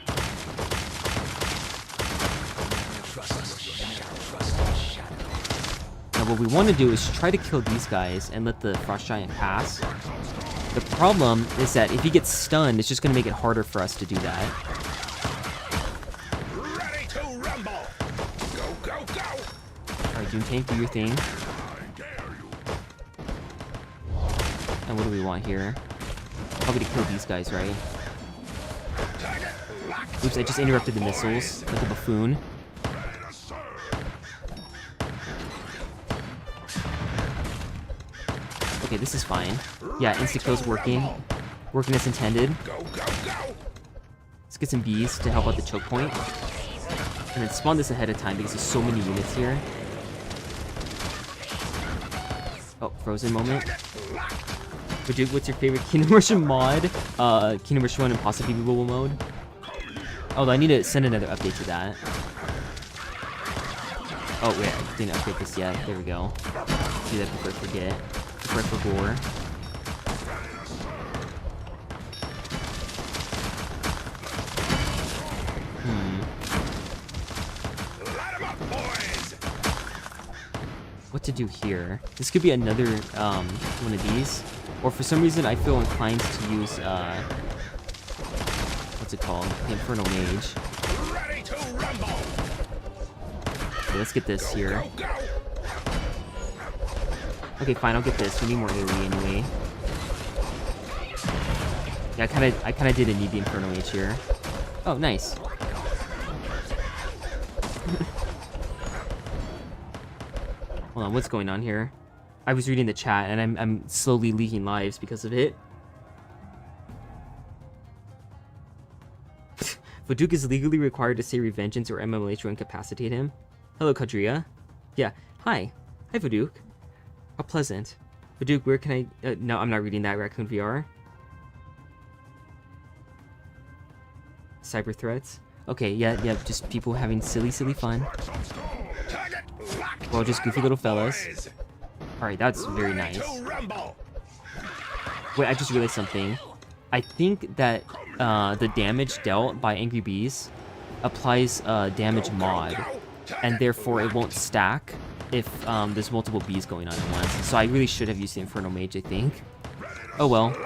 Now what we want to do is try to kill these guys and let the Frost Giant pass. The problem is that if he gets stunned, it's just going to make it harder for us to do that. Ready to rumble. Go, go, go. Alright, Doom Tank, do your thing. And what do we want here? Probably to kill these guys, right? Oops, I just interrupted the missiles, like a buffoon. Okay, this is fine. Yeah, insta-kill's working. Working as intended. Let's get some bees to help out the choke point. And then spawn this ahead of time because there's so many units here. Oh, frozen moment. Dude, what's your favorite Kingdom Rush mod? Kingdom Rush 1 and possibly mobile mode. Although I need to send another update to that. Oh wait, I didn't update this yet. There we go. Do that before I forget. Before I forgot. What to do here? This could be another one of these. Or for some reason I feel inclined to use what's it called? The Infernal Mage. Okay, let's get this here. Okay, fine, I'll get this. We need more AoE anyway. Yeah, I kinda didn't need the Infernal Mage here. Oh, nice. Hold on, what's going on here? I was reading the chat and I'm slowly leaking lives because of it. Vuduk is legally required to say ReVengeance or MMLH to incapacitate him. Hello, Kadria. Yeah, hi. Hi, Vuduk. How pleasant. Vuduk, where can I... no, I'm not reading that. Raccoon VR. Cyber threats. Okay, yeah, just people having silly fun. Well, just goofy little fellas. Alright, that's very nice. Wait, I just realized something. I think that the damage dealt by Angry Bees applies damage mod, and therefore it won't stack if there's multiple bees going on at once. So I really should have used the Infernal Mage, I think. Oh well.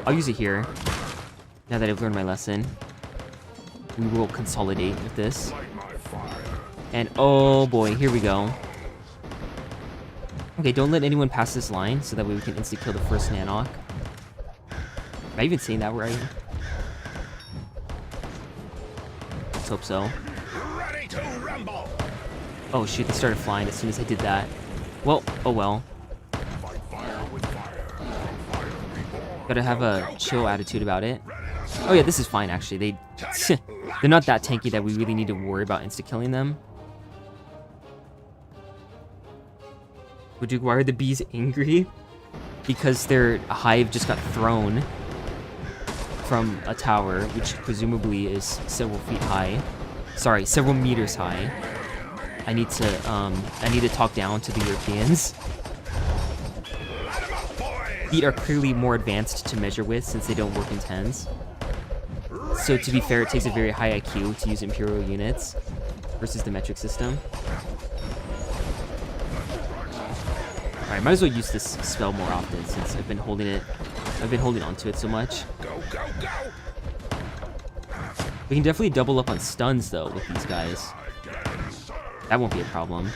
I'll use it here. Now that I've learned my lesson. We will consolidate with this. And oh boy, here we go. Okay, don't let anyone pass this line, so that way we can insta-kill the first Nanok. Am I even saying that right? Let's hope so. Oh shoot, they started flying as soon as I did that. Well, oh well. Gotta have a chill attitude about it. Oh yeah, this is fine actually. They're not that tanky that we really need to worry about insta-killing them. Why are the bees angry? Because their hive just got thrown from a tower, which presumably is several feet high. Sorry, several meters high. I need to talk down to the Europeans. Feet are clearly more advanced to measure with since they don't work in tens. So to be fair, it takes a very high IQ to use Imperial units versus the metric system. Alright, might as well use this spell more often since I've been holding on to it so much. We can definitely double up on stuns though with these guys. That won't be a problem.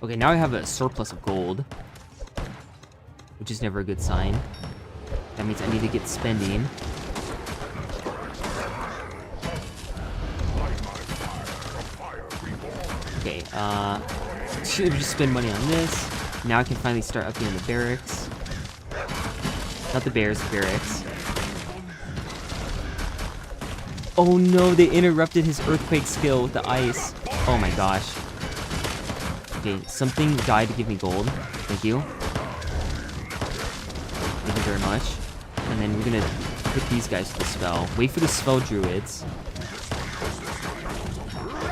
Okay, now I have a surplus of gold, which is never a good sign. That means I need to get spending. Okay, should just spend money on this. Now I can finally start updating the barracks. Not the bears, the barracks. Oh no, they interrupted his earthquake skill with the ice. Oh my gosh. Okay, something died to give me gold. Thank you. Thank you very much. And then we're gonna Hit these guys with the spell. Wait for the spell druids.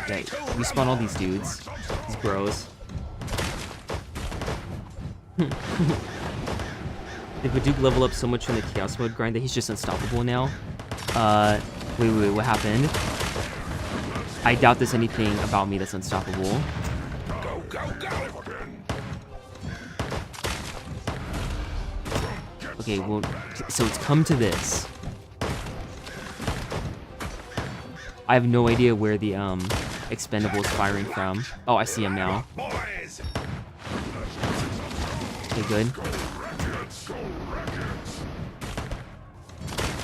Okay, respawn all these dudes. These bros. Did Baduk level up so much from the chaos mode grind that he's just unstoppable now? Wait, what happened? I doubt there's anything about me that's unstoppable. Go, go, go! Okay, well, so it's come to this. I have no idea where the expendable is firing from. Oh, I see him now. Boys! Okay, good.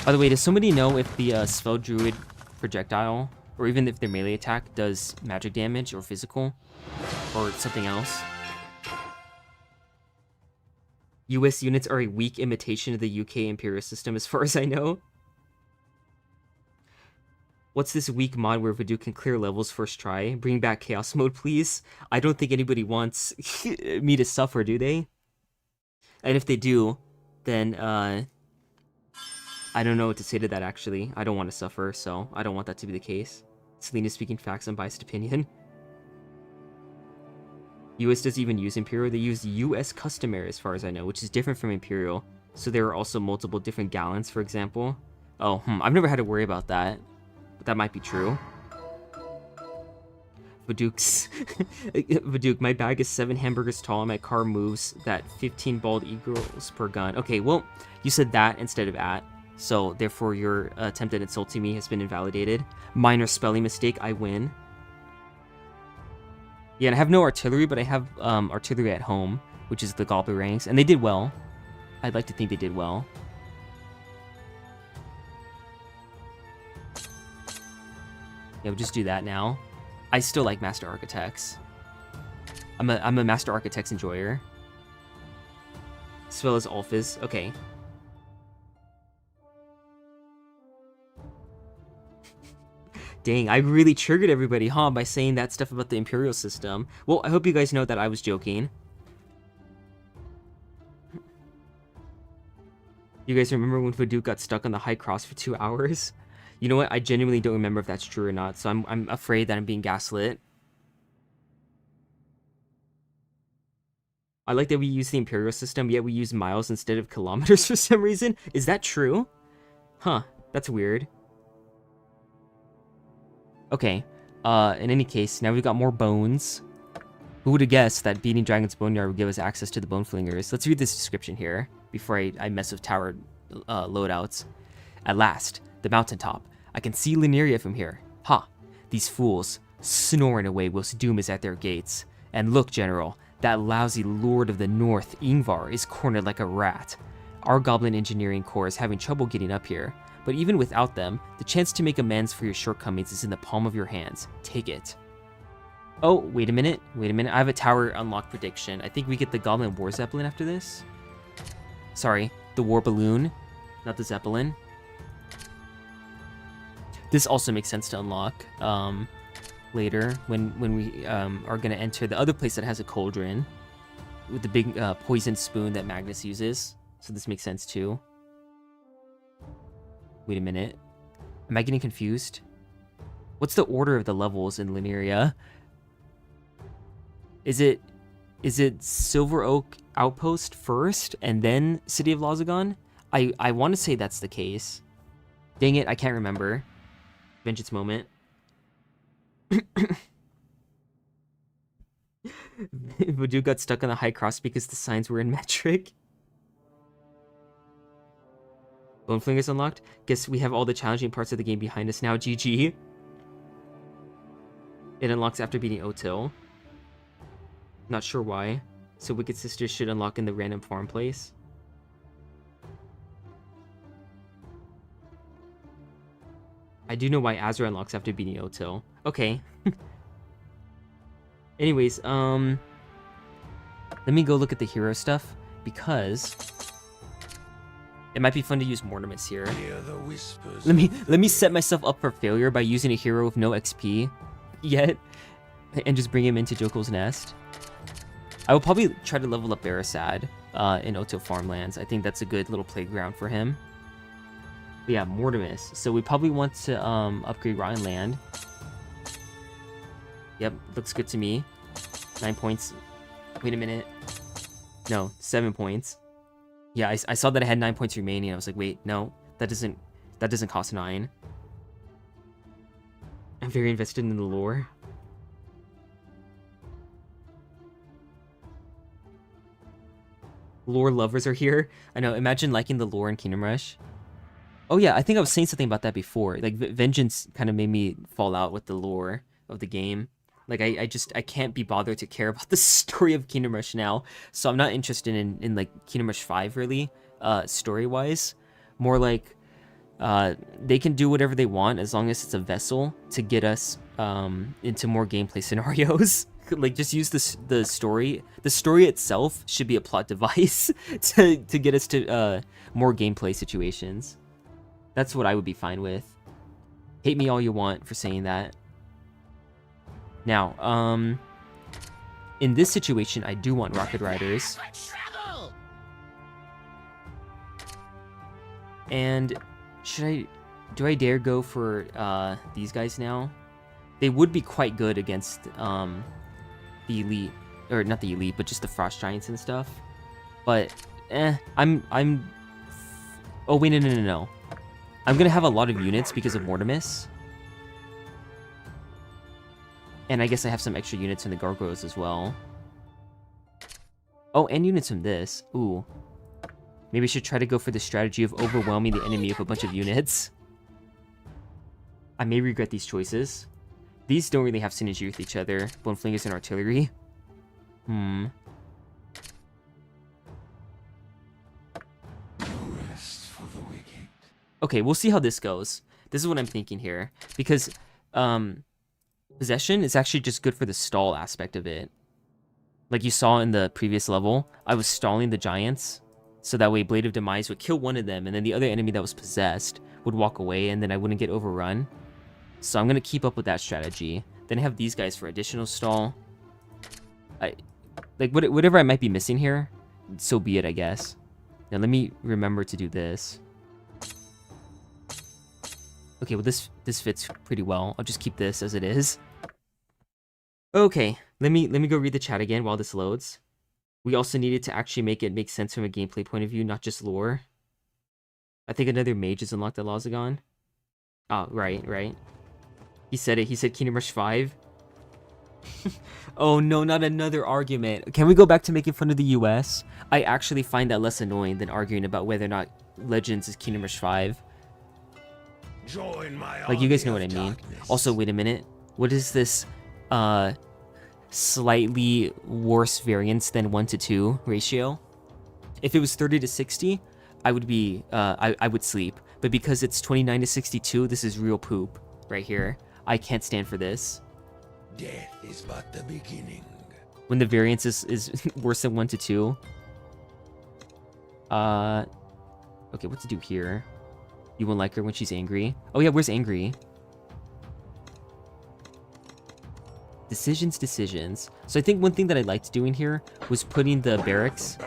By the way, does somebody know if the spell druid projectile, or even if their melee attack, does magic damage or physical, or something else? US units are a weak imitation of the UK Imperial system as far as I know. What's this weak mod where Vadu can clear levels first try? Bring back chaos mode, please. I don't think anybody wants me to suffer, do they? And if they do, then I don't know what to say to that, actually. I don't want to suffer, so I don't want that to be the case. Selena speaking facts, unbiased opinion. US doesn't even use Imperial. They use US customary, as far as I know, which is different from Imperial. So there are also multiple different gallons, for example. Oh, I've never had to worry about that. But that might be true. Vaduk, my bag is 7 hamburgers tall and my car moves that 15 bald eagles per gun. Okay, well, you said that instead of at. So, therefore, your attempt at insulting me has been invalidated. Minor spelling mistake, I win. Yeah, and I have no artillery, but I have artillery at home, which is the goblin ranks, and they did well. I'd like to think they did well. Yeah, we'll just do that now. I still like Master Architects. I'm a Master Architects enjoyer. As well as Ulfis. Okay. Dang, I really triggered everybody, huh, by saying that stuff about the Imperial system. Well, I hope you guys know that I was joking. You guys remember when Vaduk got stuck on the high cross for 2 hours? You know what? I genuinely don't remember if that's true or not, so I'm afraid that I'm being gaslit. I like that we use the Imperial system, yet we use miles instead of kilometers for some reason. Is that true? Huh, that's weird. Okay, in any case, now we've got more bones. Who would have guessed that beating Dragon's Boneyard would give us access to the Bone Flingers? Let's read this description here, before I mess with tower loadouts. At last, the mountaintop. I can see Lineria from here. Ha! These fools, snoring away whilst doom is at their gates. And look, General, that lousy Lord of the North, Ingvar, is cornered like a rat. Our Goblin Engineering Corps is having trouble getting up here. But even without them, the chance to make amends for your shortcomings is in the palm of your hands. Take it. Oh, wait a minute. I have a tower unlock prediction. I think we get the Goblin War Zeppelin after this. Sorry, the War Balloon, not the Zeppelin. This also makes sense to unlock later when we are going to enter the other place that has a cauldron with the big poison spoon that Magnus uses. So this makes sense too. Wait a minute. Am I getting confused? What's the order of the levels in Lineria? Is it Silver Oak Outpost first and then City of Lazagon? I want to say that's the case. Dang it, I can't remember. Vengeance moment. Voodoo got stuck on the high cross because the signs were in metric. Boneflingers unlocked. Guess we have all the challenging parts of the game behind us now. GG. It unlocks after beating Otil. Not sure why. So Wicked Sisters should unlock in the random farm place. I do know why Azra unlocks after beating Otil. Okay. Anyways, let me go look at the hero stuff because it might be fun to use Mortimus here. Let me set myself up for failure by using a hero with no XP yet and just bring him into Jokel's Nest. I will probably try to level up Barasad in Otil Farmlands. I think that's a good little playground for him. But yeah, Mortimus. So we probably want to upgrade Rotten Land. Yep, looks good to me. 9 points. Wait a minute. No, 7 points. Yeah, I saw that I had 9 points remaining. I was like, wait, no, that doesn't cost 9. I'm very invested in the lore. Lore lovers are here. I know, imagine liking the lore in Kingdom Rush. Oh yeah, I think I was saying something about that before. Like, Vengeance kind of made me fall out with the lore of the game. Like, I can't be bothered to care about the story of Kingdom Rush now. So I'm not interested in like, Kingdom Rush 5, really, story-wise. More like, they can do whatever they want as long as it's a vessel to get us into more gameplay scenarios. Like, just use the story. The story itself should be a plot device to get us to more gameplay situations. That's what I would be fine with. Hate me all you want for saying that. Now, in this situation, I do want Rocket Riders. And do I dare go for these guys now? They would be quite good against the elite, or not the elite, but just the Frost Giants and stuff. But I'm oh wait, no. I'm gonna have a lot of units because of Mortimus. And I guess I have some extra units from the Gargoyles as well. Oh, and units from this. Ooh. Maybe I should try to go for the strategy of overwhelming the enemy with a bunch of units. I may regret these choices. These don't really have synergy with each other. Boneflingers and artillery. Okay, we'll see how this goes. This is what I'm thinking here. Because, Possession is actually just good for the stall aspect of it. Like you saw in the previous level, I was stalling the giants. So that way Blade of Demise would kill one of them, and then the other enemy that was possessed would walk away, and then I wouldn't get overrun. So I'm going to keep up with that strategy. Then I have these guys for additional stall. Whatever I might be missing here, so be it, I guess. Now let me remember to do this. Okay, well this fits pretty well. I'll just keep this as it is. Okay, let me go read the chat again while this loads. We also needed to actually make it make sense from a gameplay point of view, not just lore. I think another mage is unlocked at Lazagon. Oh, right. He said it. He said Kingdom Rush 5. Oh no, not another argument. Can we go back to making fun of the US? I actually find that less annoying than arguing about whether or not Legends is Kingdom Rush 5. Join my Like, you guys know what I army mean. of darkness. Also, wait a minute. What is this, slightly worse variance than 1-to-2 ratio? If it was 30-60, I would be, I would sleep. But because it's 29-62, this is real poop right here. I can't stand for this. Death is but the beginning. When the variance is worse than 1-to-2. Okay, what to do here? You won't like her when she's angry. Oh yeah, where's angry? Decisions. So I think one thing that I liked doing here was putting the barracks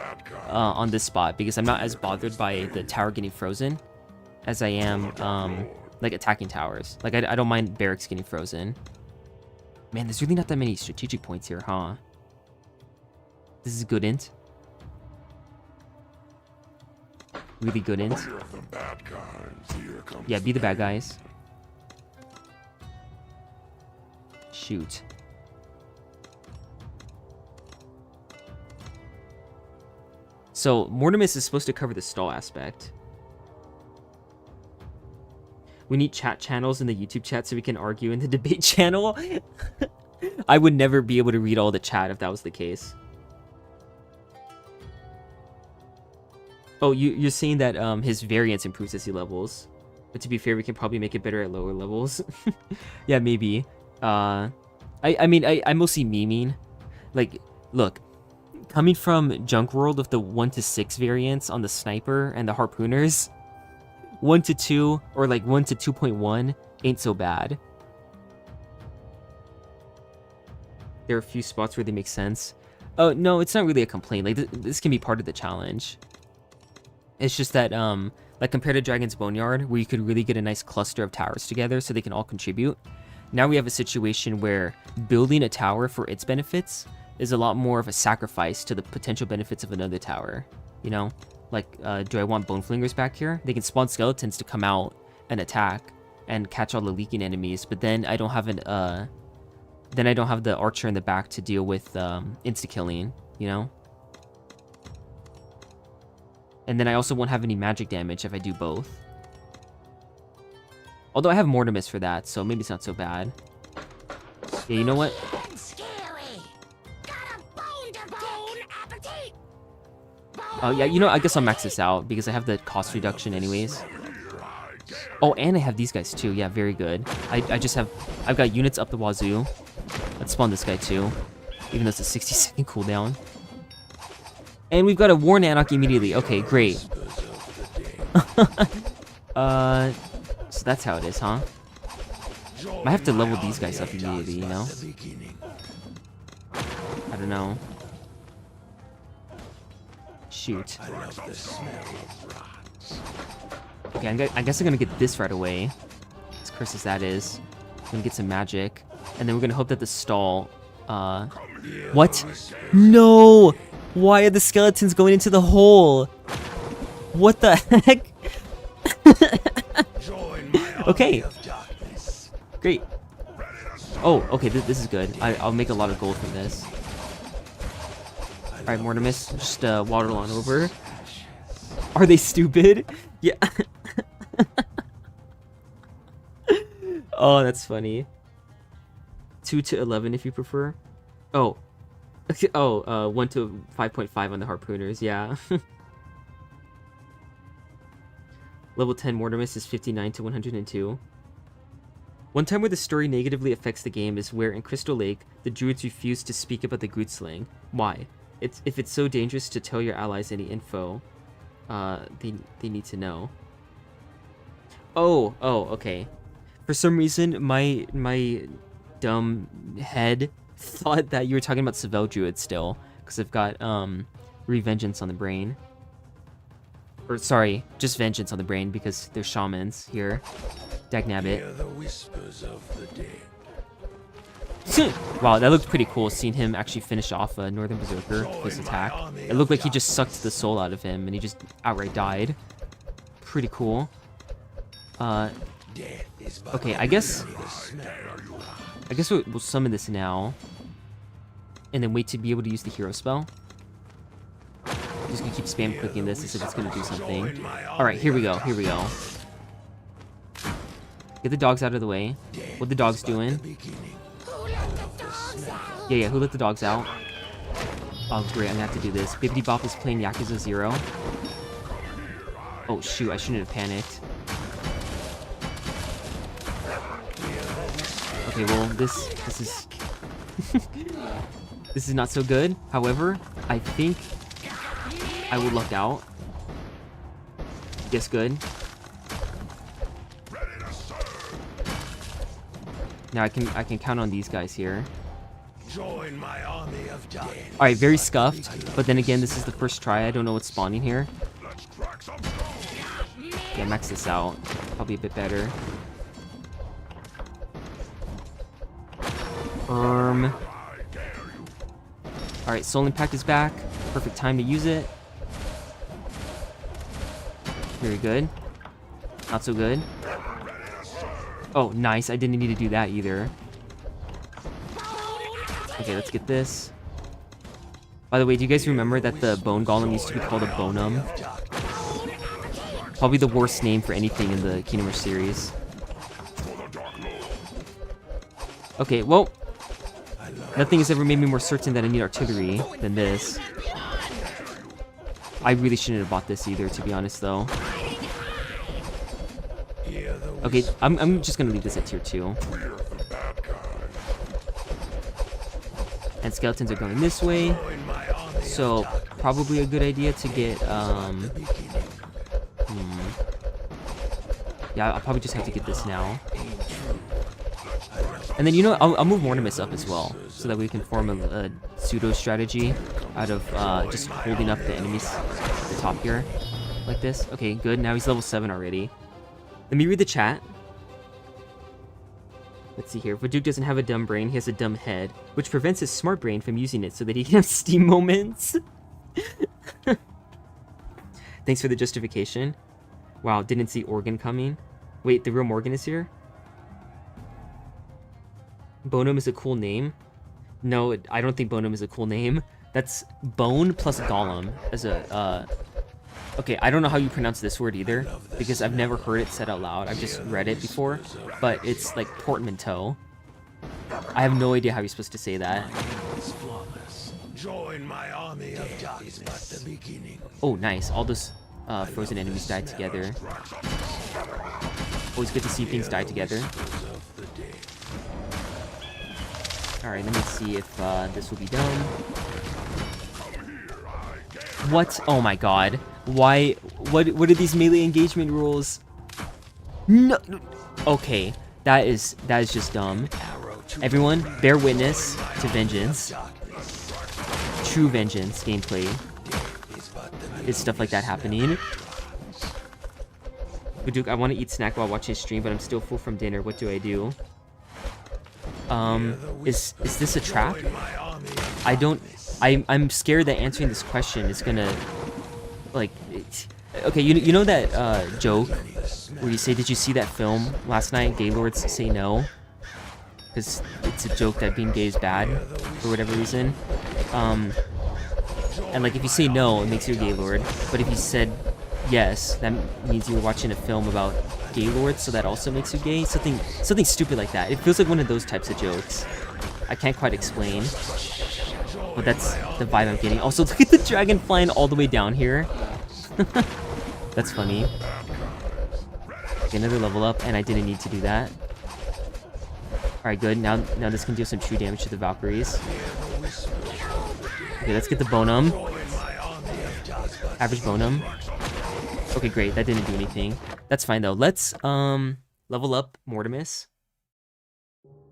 on this spot, because I'm not as bothered by the tower getting frozen as I am like attacking towers. Like I don't mind barracks getting frozen. Man, there's really not that many strategic points here, huh? This is good int. Really good int. Yeah, be the bad guys. Shoot. So, Mortimus is supposed to cover the stall aspect. We need chat channels in the YouTube chat so we can argue in the debate channel. I would never be able to read all the chat if that was the case. Oh, you're saying that his variance improves as he levels. But to be fair, we can probably make it better at lower levels. Yeah, maybe. I mean, I'm mostly memeing. Like, look. Coming from Junk World with the 1-to-6 variants on the Sniper and the Harpooners, 1-to-2 or like 1-to-2.1 ain't so bad. There are a few spots where they make sense. Oh, no, it's not really a complaint. Like, this can be part of the challenge. It's just that, Like compared to Dragon's Boneyard, where you could really get a nice cluster of towers together so they can all contribute. Now we have a situation where building a tower for its benefits is a lot more of a sacrifice to the potential benefits of another tower. You know? Like, do I want Bone Flingers back here? They can spawn skeletons to come out and attack and catch all the leaking enemies, but then I don't have the archer in the back to deal with insta-killing, you know? And then I also won't have any magic damage if I do both. Although I have Mortimus for that, so maybe it's not so bad. Yeah, you know what? Oh, yeah, you know, I guess I'll max this out because I have the cost reduction anyways. Oh, and I have these guys too. Yeah, very good. I've got units up the wazoo. Let's spawn this guy too, even though it's a 60-second cooldown. And we've got a War Nanok immediately. Okay, great. So that's how it is, huh? I have to level these guys up immediately, you know? I don't know. Shoot. Okay, I guess I'm gonna get this right away. As cursed as that is. I'm gonna get some magic. And then we're gonna hope that the stall... What? No! Why are the skeletons going into the hole? What the heck? Okay. Great. Oh, okay, this is good. I'll make a lot of gold from this. Alright, Mortimus, just waddle on over. Are they stupid? Yeah. Oh, that's funny. 2 to 11 if you prefer. Oh. Oh, 1 to 5.5 on the harpooners, yeah. Level 10 Mortimus is 59 to 102. One time where the story negatively affects the game is where in Crystal Lake, the druids refuse to speak about the Gootsling. Why? If it's so dangerous to tell your allies any info, they need to know. Oh, okay. For some reason, my dumb head thought that you were talking about Seville Druid still, because I've got ReVengeance on the brain. Or sorry, just Vengeance on the brain because they're shamans here. Dagnabbit. Wow, that looked pretty cool, seeing him actually finish off a Northern Berserker with his attack. It looked like he just sucked the soul out of him and he just outright died. Pretty cool. Okay, I guess we'll summon this now. And then wait to be able to use the hero spell. I'm just gonna keep spam clicking this as if it's gonna do something. Alright, here we go. Get the dogs out of the way. What the dogs doing? Yeah, who let the dogs out? Oh, great, I'm gonna have to do this. Bibbidi Bop is playing Yakuza 0. Oh, shoot, I shouldn't have panicked. Okay, well, this is... this is not so good. However, I think I will luck out. Yes, good. Now I can count on these guys here. Alright, very scuffed, but then again, this is the first try. I don't know what's spawning here. Yeah, max this out. Probably a bit better. Alright, Soul Impact is back. Perfect time to use it. Very good. Not so good. Oh, nice. I didn't need to do that either. Okay, let's get this. By the way, do you guys remember that the Bone Golem used to be called a Bonum? Probably the worst name for anything in the Kingdom Hearts series. Okay, well, nothing has ever made me more certain that I need artillery than this. I really shouldn't have bought this either, to be honest, though. Okay, I'm just gonna leave this at tier 2. And skeletons are going this way, so probably a good idea to get, yeah, I'll probably just have to get this now. And then, you know, I'll move Mortimus up as well, so that we can form a pseudo strategy out of just holding up the enemies at the top here. Like this? Okay, good. Now he's level 7 already. Let me read the chat. Let's see here. Vaduke doesn't have a dumb brain, he has a dumb head, which prevents his smart brain from using it so that he can have Steam moments. Thanks for the justification. Wow, didn't see Organ coming. Wait, the real Morgan is here? Bonum is a cool name? No, I don't think Bonum is a cool name. That's Bone plus Gollum as a, Okay, I don't know how you pronounce this word either, because I've never heard it said out loud. I've just read it before, but it's like portmanteau. I have no idea how you're supposed to say that. Join my army of darkness. But the beginning. Oh, nice. All those frozen enemies died together. Always good to see things die together. Alright, let me see if this will be done. What? Oh my god. Why? What are these melee engagement rules? No. Okay, that is just dumb. Everyone, bear witness to vengeance. True vengeance gameplay. Is stuff like that happening? Duke, I want to eat snack while watching stream, but I'm still full from dinner. What do I do? Is this a trap? I'm scared that answering this question is gonna, like, okay, you know that joke where you say, did you see that film last night, Gaylords Say No? Because it's a joke that being gay is bad for whatever reason. And like if you say no, it makes you a Gaylord, but if you said yes, that means you were watching a film about Gaylords, so that also makes you gay. Something stupid like that. It feels like one of those types of jokes. I can't quite explain, but that's the vibe I'm getting. Also, look at the dragon flying all the way down here. That's funny. Okay, another level up, and I didn't need to do that. Alright, good. Now this can deal some true damage to the Valkyries. Okay, let's get the Bonum. Average Bonum. Okay, great. That didn't do anything. That's fine, though. Let's level up Mortimus.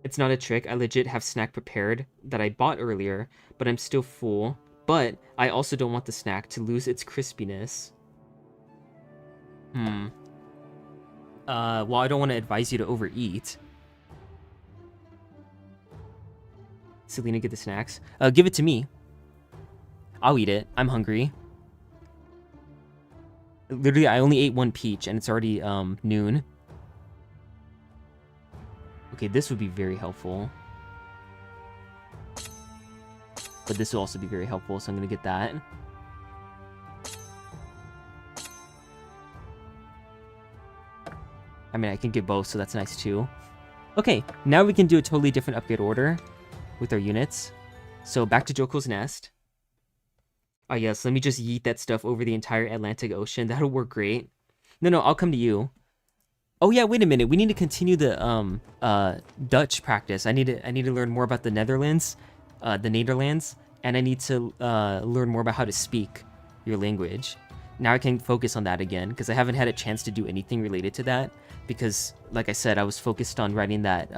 It's not a trick. I legit have snack prepared that I bought earlier, but I'm still full. But I also don't want the snack to lose its crispiness. Well, I don't want to advise you to overeat. Selena, get the snacks. Give it to me. I'll eat it. I'm hungry. Literally, I only ate one peach, and it's already noon. Okay, this would be very helpful. But this will also be very helpful, so I'm gonna get that. I mean, I can get both, so that's nice too. Okay, now we can do a totally different upgrade order with our units. So back to Joko's Nest. Oh yes, let me just yeet that stuff over the entire Atlantic Ocean. That'll work great. No, I'll come to you. Oh yeah, wait a minute. We need to continue the Dutch practice. I need to learn more about the Netherlands, the Nederlands, and I need to learn more about how to speak your language. Now I can focus on that again because I haven't had a chance to do anything related to that because, like I said, I was focused on writing that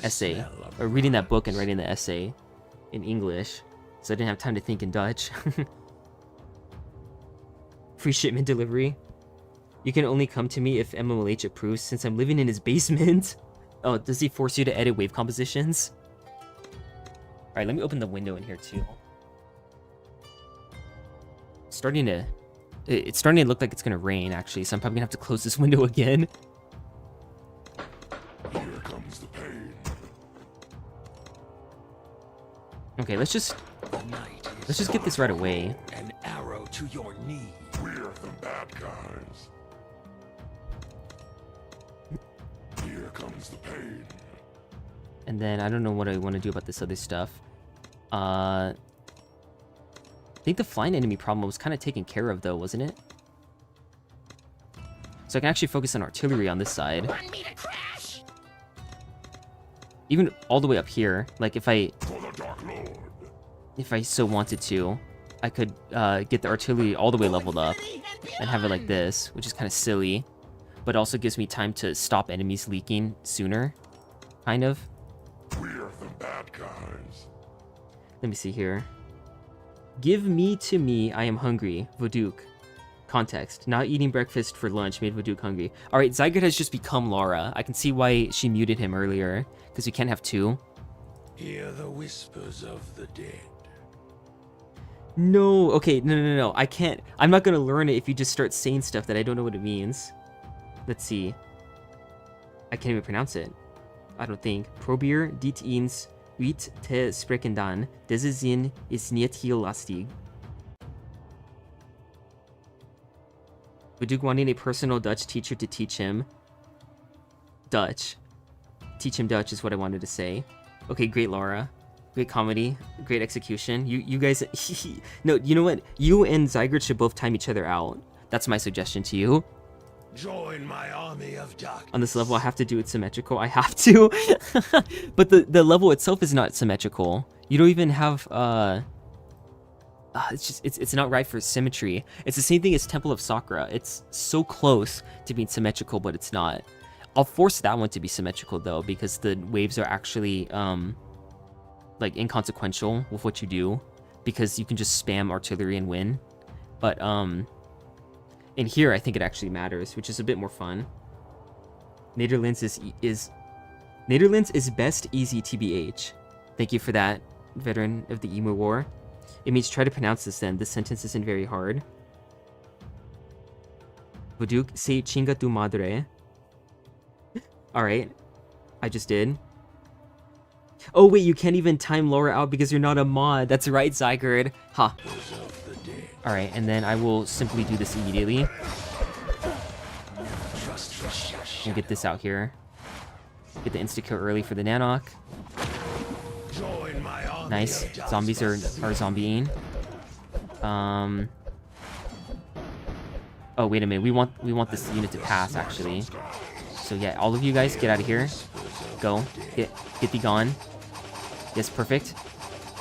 essay or reading that book and writing the essay in English, so I didn't have time to think in Dutch. Free shipment delivery. You can only come to me if MMLH approves since I'm living in his basement. Oh, does he force you to edit wave compositions? Alright, let me open the window in here too. It's starting to look like it's gonna rain actually, so I'm probably gonna have to close this window again. Here comes the pain. Okay, let's just get this right away. An arrow to your knee. We're the bad guys. Here comes the pain. And then I don't know what I want to do about this other stuff. I think the flying enemy problem was kind of taken care of though, wasn't it? So I can actually focus on artillery on this side. Want me to crash? Even all the way up here, like if I For the Dark Lord. so wanted to, I could get the artillery all the way leveled up and have it like this, which is kind of silly, but also gives me time to stop enemies leaking sooner, kind of. We're the bad guys. Let me see here. Give me to me, I am hungry, Voduk. Context. Not eating breakfast for lunch made Vaduk hungry. Alright, Zygote has just become Laura. I can see why she muted him earlier. Because we can't have two. Hear the whispers of the dead. No, okay, no. I can't. I'm not gonna learn it if you just start saying stuff that I don't know what it means. Let's see. I can't even pronounce it. I don't think. Probeer dit eens uit te spreken dan. Deze zin is niet heel lastig. Vaduk wanting a personal Dutch teacher to teach him Dutch. Teach him Dutch is what I wanted to say. Okay, great, Laura. Great comedy. Great execution. You guys... No, you know what? You and Zygote should both time each other out. That's my suggestion to you. Join my army of darkness. On this level, I have to do it symmetrical. I have to. But the level itself is not symmetrical. You don't even have... it's not right for symmetry. It's the same thing as Temple of Sakura. It's so close to being symmetrical, but it's not. I'll force that one to be symmetrical though, because the waves are actually like inconsequential with what you do, because you can just spam artillery and win. But in here, I think it actually matters, which is a bit more fun. Nederlands is best easy TBH. Thank you for that, veteran of the Emu War. It means try to pronounce this then. This sentence isn't very hard. Vaduk, say chinga tu madre. Alright. I just did. Oh wait, you can't even time Laura out because you're not a mod. That's right, Zygote. Ha. Alright, and then I will simply do this immediately. And get this out here. Get the insta-kill early for the Nanok. Nice. Zombies are zombieing. Oh, wait a minute. We want this unit to pass, actually. So yeah, all of you guys, get out of here. Go. Get thee gone. Yes, perfect.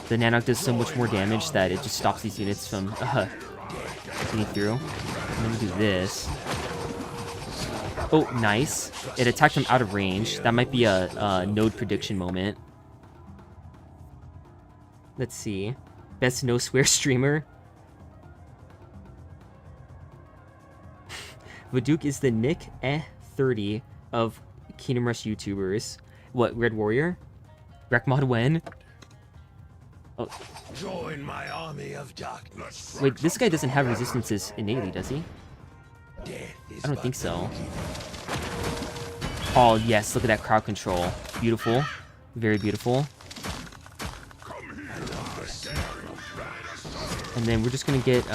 The Nanok does so much more damage that it just stops these units from getting through. And then we do this. Oh, nice. It attacked him out of range. That might be a node prediction moment. Let's see. Best no swear streamer. Vaduk is the Nick 30 of Kingdom Rush YouTubers. What, Red Warrior? Rekmod when? Oh. Join my army of darkness. Wait, this guy doesn't have resistances innately, does he? I don't think so. Oh, yes, look at that crowd control. Beautiful. Very beautiful. And then we're just gonna get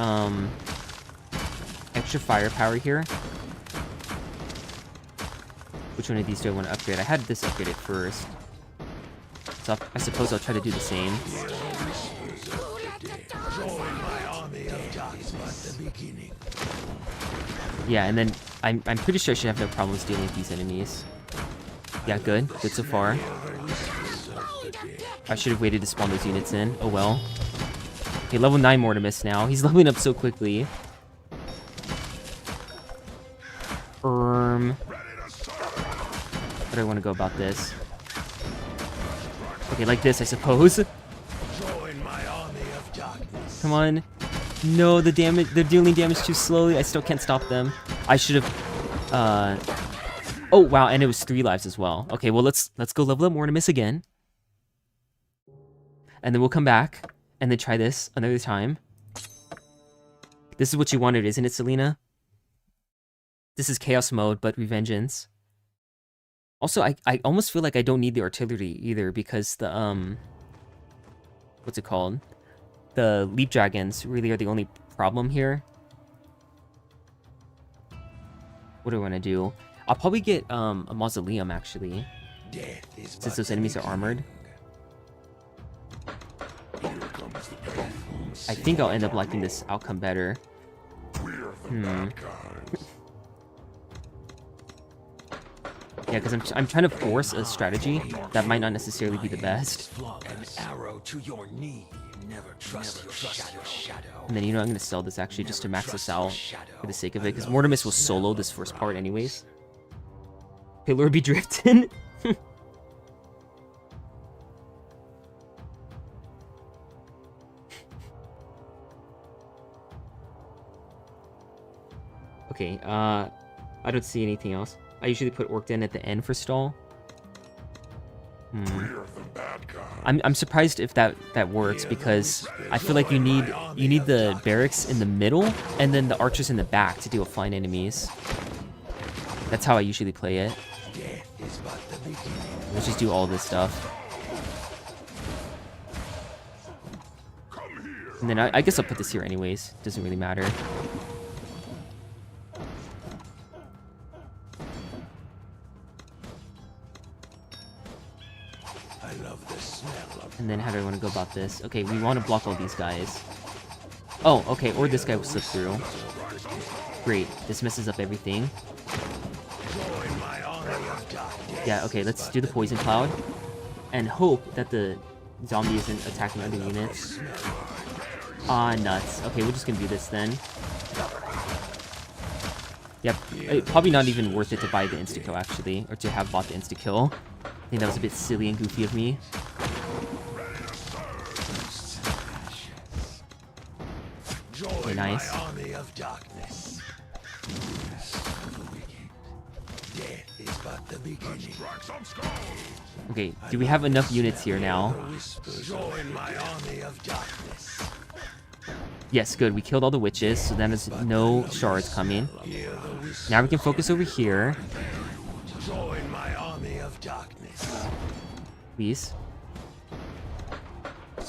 extra firepower here. Which one of these do I want to upgrade? I had this upgraded first. So I suppose I'll try to do the same. Yeah, and then I'm pretty sure I should have no problems dealing with these enemies. Yeah, good. Good so far. I should have waited to spawn those units in. Oh well. Okay, level 9 Mortimus now. He's leveling up so quickly. How do I want to go about this? Okay, like this, I suppose. Come on. No, the damage, they're dealing damage too slowly. I still can't stop them. I should have, oh, wow, and it was 3 lives as well. Okay, well, let's go level up Mortimus again. And then we'll come back, and then try this another time. This is what you wanted, isn't it, Selena? This is Chaos Mode, but ReVengeance. Also, I almost feel like I don't need the artillery either, because the, what's it called? The Leap Dragons really are the only problem here. What do I want to do? I'll probably get, a Mausoleum, actually. Since those enemies are armored. I think I'll end up liking this outcome better. Yeah, because I'm trying to force a strategy that might not necessarily be the best. An arrow to your knee. Never trust your shadow. And then, you know, I'm going to sell this actually just to max this out for the sake of it, because Mortimus will solo this first part anyways. Pillar be drifting. Okay, I don't see anything else. I usually put Orc Den at the end for stall. I'm surprised if that works, because I feel like you need the barracks in the middle and then the archers in the back to deal with flying enemies. That's how I usually play it. Let's just do all this stuff. And then I guess I'll put this here anyways. Doesn't really matter. And then how do I want to go about this? Okay, we want to block all these guys. Oh, okay, or this guy will slip through. Great, this messes up everything. Yeah, okay, let's do the poison cloud. And hope that the zombie isn't attacking other units. Ah, nuts. Okay, we're just gonna do this then. Yep, probably not even worth it to buy the insta-kill, actually. Or to have bought the insta-kill. I think that was a bit silly and goofy of me. Okay, nice. Okay, do we have enough units here now? Yes, good. We killed all the witches, so then there's no shards coming. Now we can focus over here. Please.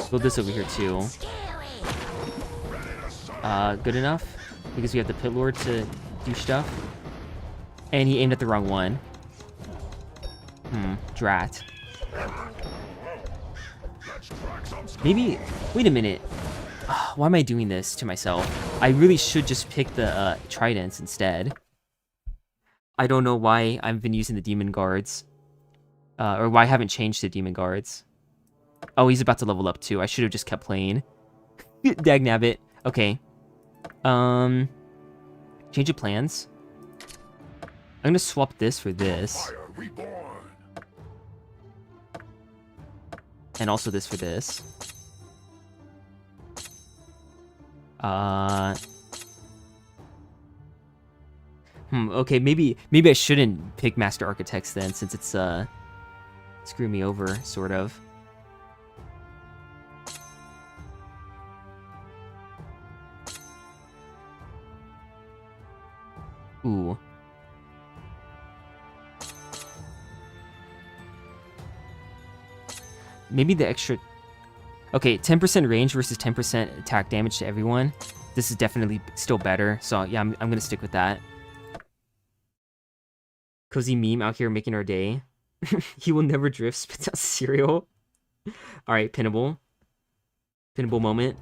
Build this over here too. Good enough? Because we have the Pit Lord to do stuff. And he aimed at the wrong one. Drat. Maybe... Wait a minute. Why am I doing this to myself? I really should just pick the tridents instead. I don't know why I've been using the demon guards. Or why I haven't changed the demon guards. Oh, he's about to level up too. I should have just kept playing. Dagnabbit. Okay. Change of plans. I'm gonna swap this for this. And also this for this. Okay, maybe I shouldn't pick Master Architects then, since it's screw me over, sort of. Ooh. Maybe the extra... Okay, 10% range versus 10% attack damage to everyone. This is definitely still better, so yeah, I'm gonna stick with that. Cozy meme out here making our day. He will never drift, spits out cereal. Alright, pinnable. Pinnable moment.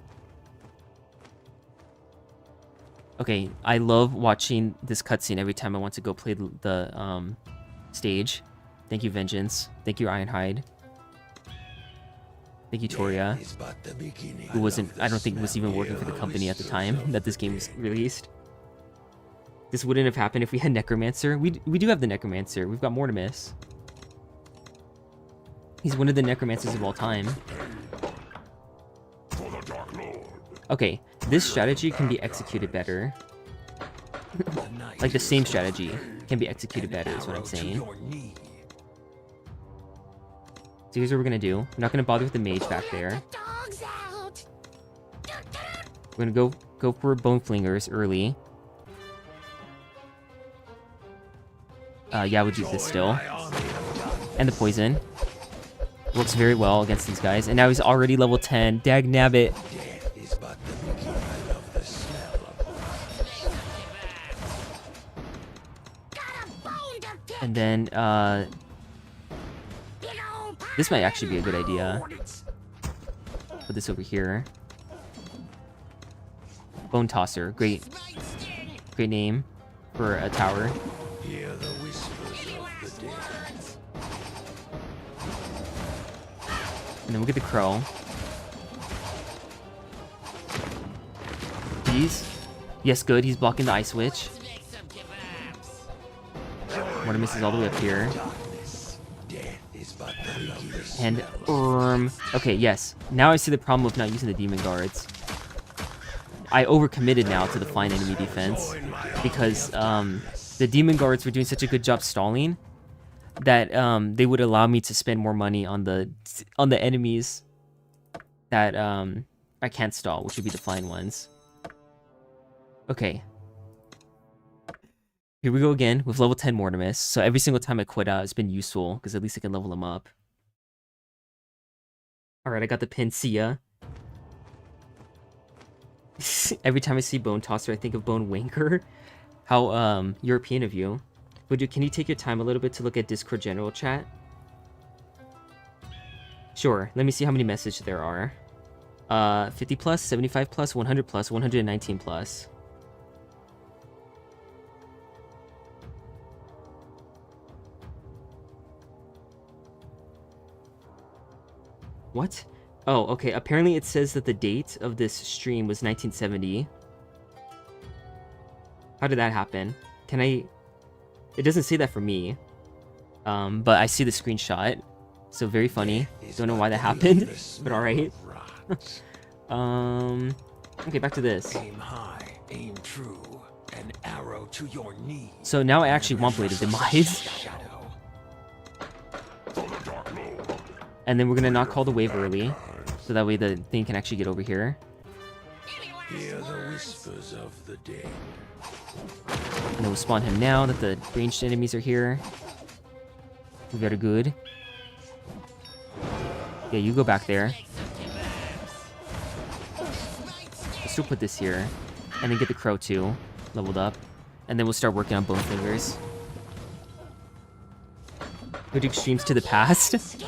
Okay, I love watching this cutscene every time I want to go play the stage. Thank you, Vengeance. Thank you, Ironhide. Thank you, Toria, who wasn't, I don't think was even working for the company at the time that this game was released. This wouldn't have happened if we had Necromancer. We do have the Necromancer. We've got Mortimus. He's one of the Necromancers of all time. Okay, this strategy can be executed better. Like the same strategy can be executed better is what I'm saying. So here's what we're gonna do. We're not gonna bother with the mage back there. We're gonna go for Bone Flingers early. Yeah, we'll do this still. And the poison. Works very well against these guys. And now he's already level 10. Dagnabbit. And then, this might actually be a good idea. Put this over here. Bone Tosser. Great name for a tower. And then we'll get the Crow. Please. Yes, good. He's blocking the Ice Witch. Mortimus is all the way up here. And, okay, yes. Now I see the problem with not using the Demon Guards. I overcommitted now to the fine enemy defense because the demon guards were doing such a good job stalling that they would allow me to spend more money on the enemies that I can't stall, which would be the fine ones. Okay. Here we go again with level 10 Mortimus. So every single time I quit out, it's been useful because at least I can level him up. Alright, I got the pin. See ya. Every time I see Bone Tosser, I think of Bone Wanker. How European of you. Would can you take your time a little bit to look at Discord general chat? Sure, let me see how many messages there are. 50 plus, 75 plus, 100 plus, 119 plus. What? Oh, okay. Apparently it says that the date of this stream was 1970. How did that happen? Can I... It doesn't say that for me. But I see the screenshot. So very funny. Don't know why that happened, but alright. Okay, back to this. Aim high, aim true, an arrow to your knee. So now I actually want Blade of Demise. Shadow. And then we're gonna not call the wave early. So that way the thing can actually get over here. Hear the whispers of the dead. And then we'll spawn him now that the ranged enemies are here. Very good. Yeah, you go back there. We'll still put this here. And then get the crow too, leveled up. And then we'll start working on Bone Fingers. Go to extremes to the past.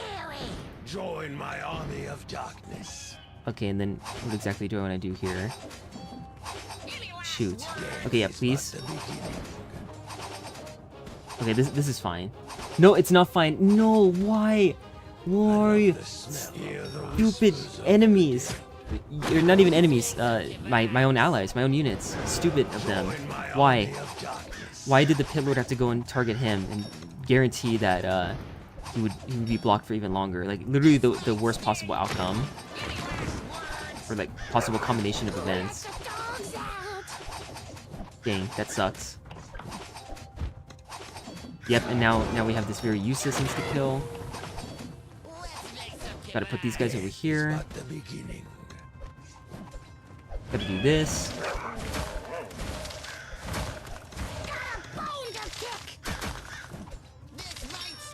Join my army of darkness. Okay, and then what exactly do I want to do here? Shoot. Okay, yeah, please. Okay, this is fine. No, it's not fine. No, why? Why? Stupid enemies. You're not even enemies. My own allies, my own units. Stupid of them. Why? Why did the Pit Lord have to go and target him and guarantee that he would be blocked for even longer? Like literally the worst possible outcome, or like possible combination of events. Dang, that sucks. Yep, and now we have this very useless insta kill. Gotta put these guys over here. Gotta do this.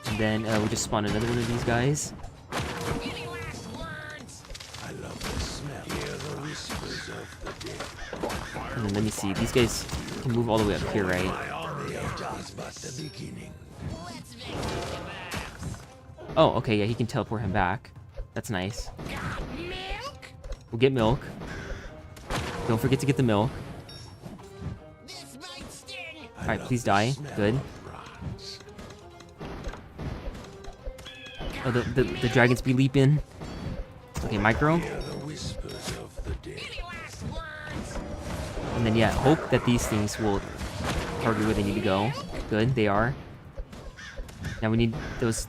And then we'll just spawn another one of these guys. And then let me see, these guys can move all the way up here, right? Oh, okay, yeah, he can teleport him back. That's nice. We'll get milk. Don't forget to get the milk. Alright, please die. Good. Oh, the dragons be leaping. Okay, micro. And then, yeah, hope that these things will target where they need to go. Good, they are. Now we need those...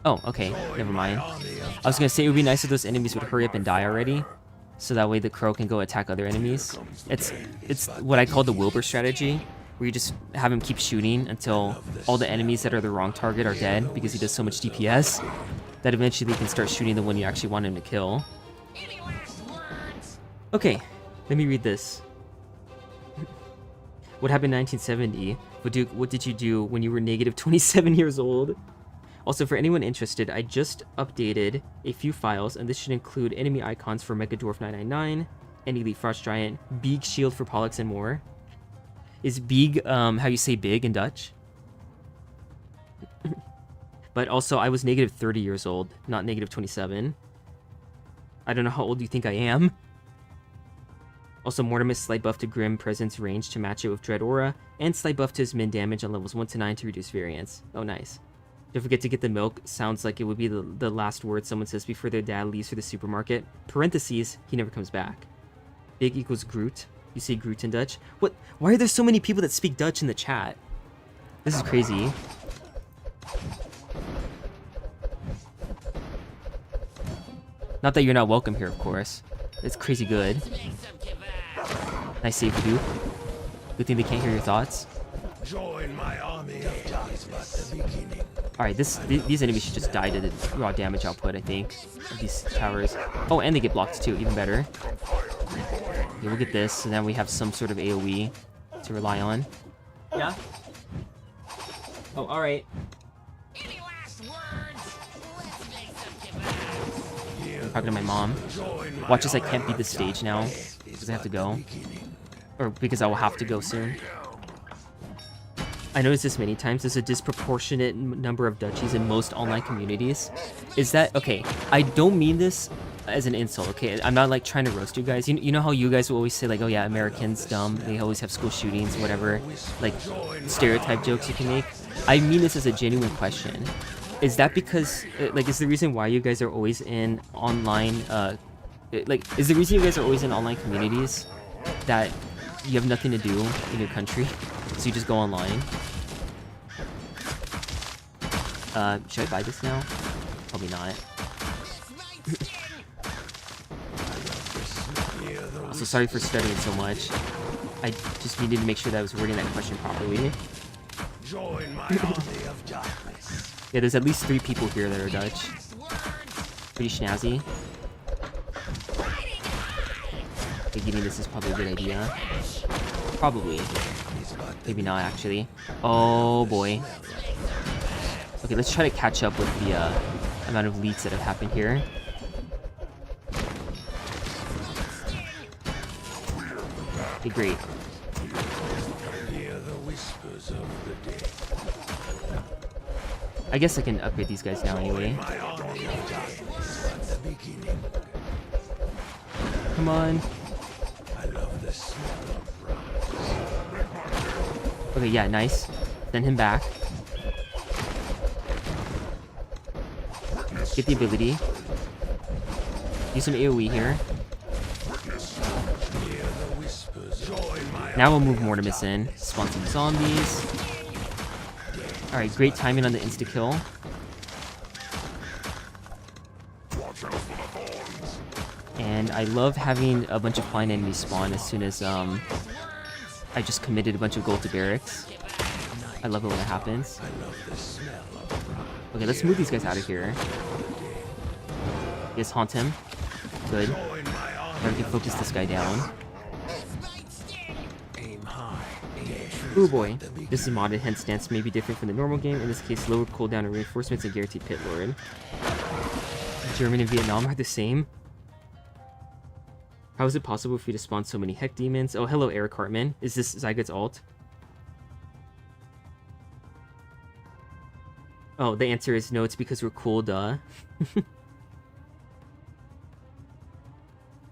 Oh, okay, never mind. I was gonna say it would be nice if those enemies would hurry up and die already, so that way the crow can go attack other enemies. It's what I call the Wilbur strategy, where you just have him keep shooting until all the enemies that are the wrong target are dead, because he does so much DPS, that eventually he can start shooting the one you actually want him to kill. Okay, let me read this. What happened in 1970? What did you do when you were negative 27 years old? Also, for anyone interested, I just updated a few files, and this should include enemy icons for Megadwarf 999, and Elite Frost Giant, Beeg Shield for Pollux, and more. Is Beeg how you say big in Dutch? But also, I was negative 30 years old, not negative 27. I don't know how old you think I am. Also, Mortimus slight buff to Grim Presence range to match it with Dread Aura, and slight buff to his min damage on levels 1 to 9 to reduce variance. Oh, nice. Don't forget to get the milk. Sounds like it would be the last word someone says before their dad leaves for the supermarket. Parentheses, he never comes back. Big equals Groot. You say Groot in Dutch? What? Why are there so many people that speak Dutch in the chat? This is crazy. Not that you're not welcome here, of course. It's crazy good. Nice save, dude. Good thing they can't hear your thoughts. Join my army of darkness but the beginning. Alright, these enemies should just die to the raw damage output, I think, of these towers. Oh, and they get blocked too, even better. Okay, we'll get this, so now we have some sort of AoE to rely on. Yeah? Oh, alright. Any last words? Let's make some kebabs. I'm talking to my mom. Watch as I can't beat this stage now, because I have to go. Or because I will have to go soon. I noticed this many times. There's a disproportionate number of duchies in most online communities. Is that... Okay, I don't mean this as an insult, okay? I'm not, like, trying to roast you guys. You know how you guys will always say, like, oh yeah, Americans, dumb. They always have school shootings, whatever. Like, stereotype jokes you can make. I mean this as a genuine question. Is that because... Like, is the reason why you guys are always in online... is the reason you guys are always in online communities that you have nothing to do in your country? So you just go online. Should I buy this now? Probably not. Also, sorry for stuttering so much. I just needed to make sure that I was wording that question properly. Join my army of darkness. Yeah, there's at least 3 people here that are Dutch. Pretty snazzy. Okay, getting this is probably a good idea. Probably. Maybe not, actually. Oh, boy. Okay, let's try to catch up with the amount of leaks that have happened here. Okay, great. I guess I can upgrade these guys now anyway. Come on. Okay, yeah, nice. Send him back. Get the ability. Use some AoE here. Now we'll move Mortimus in. Spawn some zombies. Alright, great timing on the insta-kill. And I love having a bunch of flying enemies spawn as soon as I just committed a bunch of gold to barracks. I love it when that happens. Okay, let's move these guys out of here. Yes, haunt him. Good. Now we can focus this guy down. Oh boy. This is modded, hence stance may be different from the normal game. In this case, lower cooldown and reinforcements and guaranteed pit lord. Germany and Vietnam are the same. How is it possible for you to spawn so many heck demons? Oh, hello, Eric Hartman. Is this Zygote's alt? Oh, the answer is no, it's because we're cool, duh.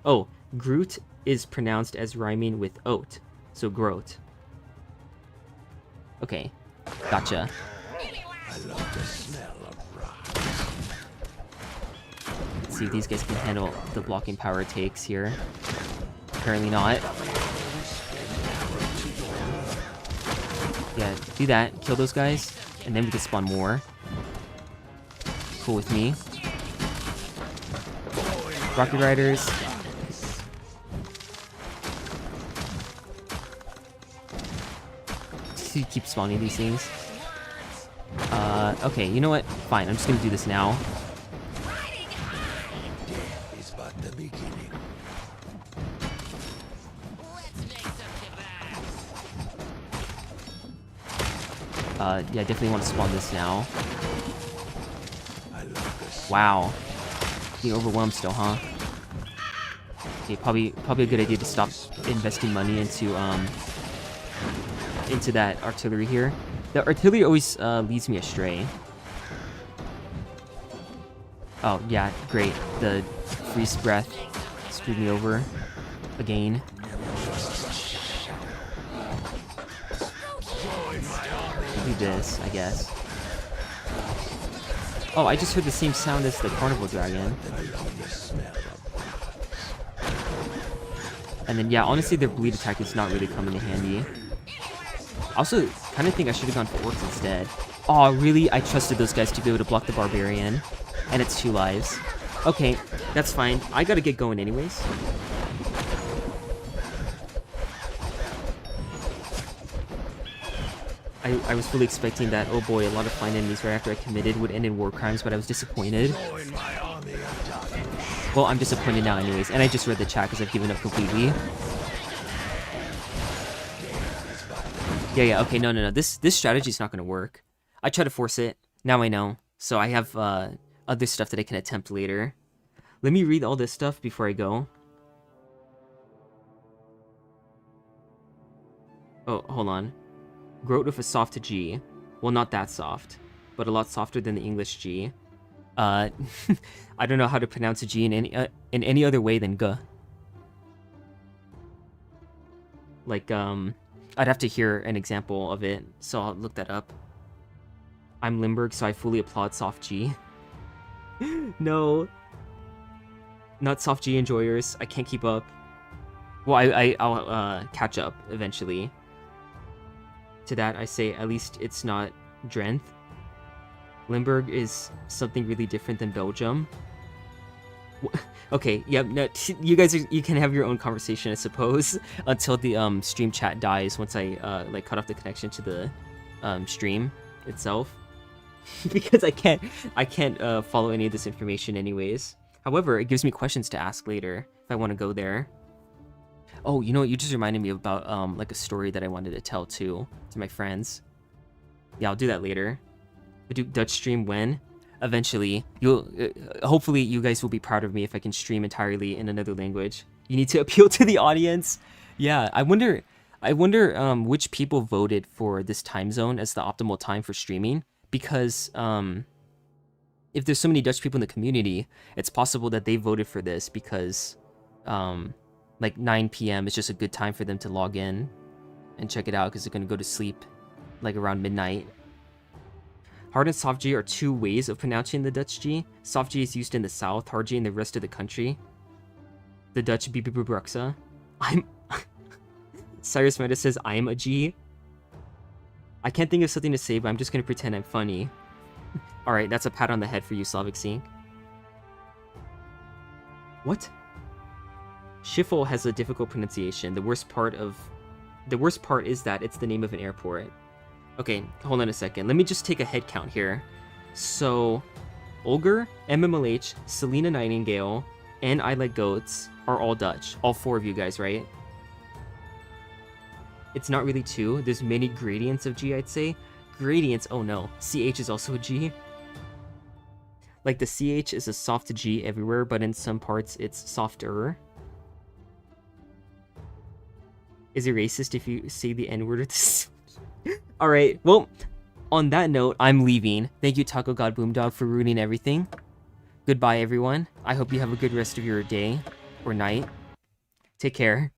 Oh, Groot is pronounced as rhyming with oat, so Groat. Okay, gotcha. Let's see if these guys can handle the blocking power it takes here. Apparently not. Yeah, do that. Kill those guys, and then we can spawn more. Cool with me. Rocket Riders. You keep spawning these things. Okay, you know what? Fine, I'm just gonna do this now. Yeah, I definitely want to spawn this now. Wow. Being overwhelmed still, huh? Okay, probably a good idea to stop investing money into that artillery here. The artillery always leads me astray. Oh, yeah, great. The freeze breath screwed me over again. Do this, I guess. Oh, I just heard the same sound as the carnival dragon. And then, yeah, honestly, their bleed attack is not really coming in handy. I also kind of think I should have gone for orcs instead. Oh, really? I trusted those guys to be able to block the barbarian. And it's 2 lives. Okay, that's fine. I gotta get going anyways. I was fully expecting that, oh boy, a lot of fine enemies right after I committed would end in war crimes, but I was disappointed. Join my army of darkness. Well, I'm disappointed now anyways, and I just read the chat because I've given up completely. Yeah, okay, no. This strategy's not gonna work. I try to force it. Now I know. So I have other stuff that I can attempt later. Let me read all this stuff before I go. Oh, hold on. Wrote with a soft G. Well, not that soft, but a lot softer than the English G. I don't know how to pronounce a G in any other way than G. Like, I'd have to hear an example of it, so I'll look that up. I'm Limburg, so I fully applaud soft G. No. Not soft G enjoyers. I can't keep up. Well, I'll catch up eventually. To that, I say at least it's not Drenthe. Limburg is something really different than Belgium. Okay, yep. No, you guys you can have your own conversation, I suppose, until the stream chat dies. Once I like cut off the connection to the stream itself, because I can't follow any of this information anyways. However, it gives me questions to ask later if I want to go there. Oh, you know what? You just reminded me about like a story that I wanted to tell to my friends. Yeah, I'll do that later. I'll do Dutch stream when? Eventually. You'll hopefully you guys will be proud of me if I can stream entirely in another language. You need to appeal to the audience. Yeah, I wonder which people voted for this time zone as the optimal time for streaming, because if there's so many Dutch people in the community, it's possible that they voted for this because like 9 p.m. is just a good time for them to log in and check it out because they're going to go to sleep like around midnight. Hard and soft G are two ways of pronouncing the Dutch G. Soft G is used in the south, hard G in the rest of the country. The Dutch Bibibubruxa. I'm... Cyrus Meta says I'm a G. I can't think of something to say, but I'm just going to pretend I'm funny. Alright, that's a pat on the head for you, Slavic Sync. What? Schiphol has a difficult pronunciation. The worst part is that it's the name of an airport. Okay, hold on a second. Let me just take a head count here. So, Olger, MMLH, Selena Nightingale, and I Like Goats are all Dutch. All four of you guys, right? It's not really two. There's many gradients of G, I'd say. Gradients, oh no. CH is also a G. Like the CH is a soft G everywhere, but in some parts it's softer. Is it racist if you say the N-word? Alright, well, on that note, I'm leaving. Thank you, Taco God Boomdog, for ruining everything. Goodbye, everyone. I hope you have a good rest of your day or night. Take care.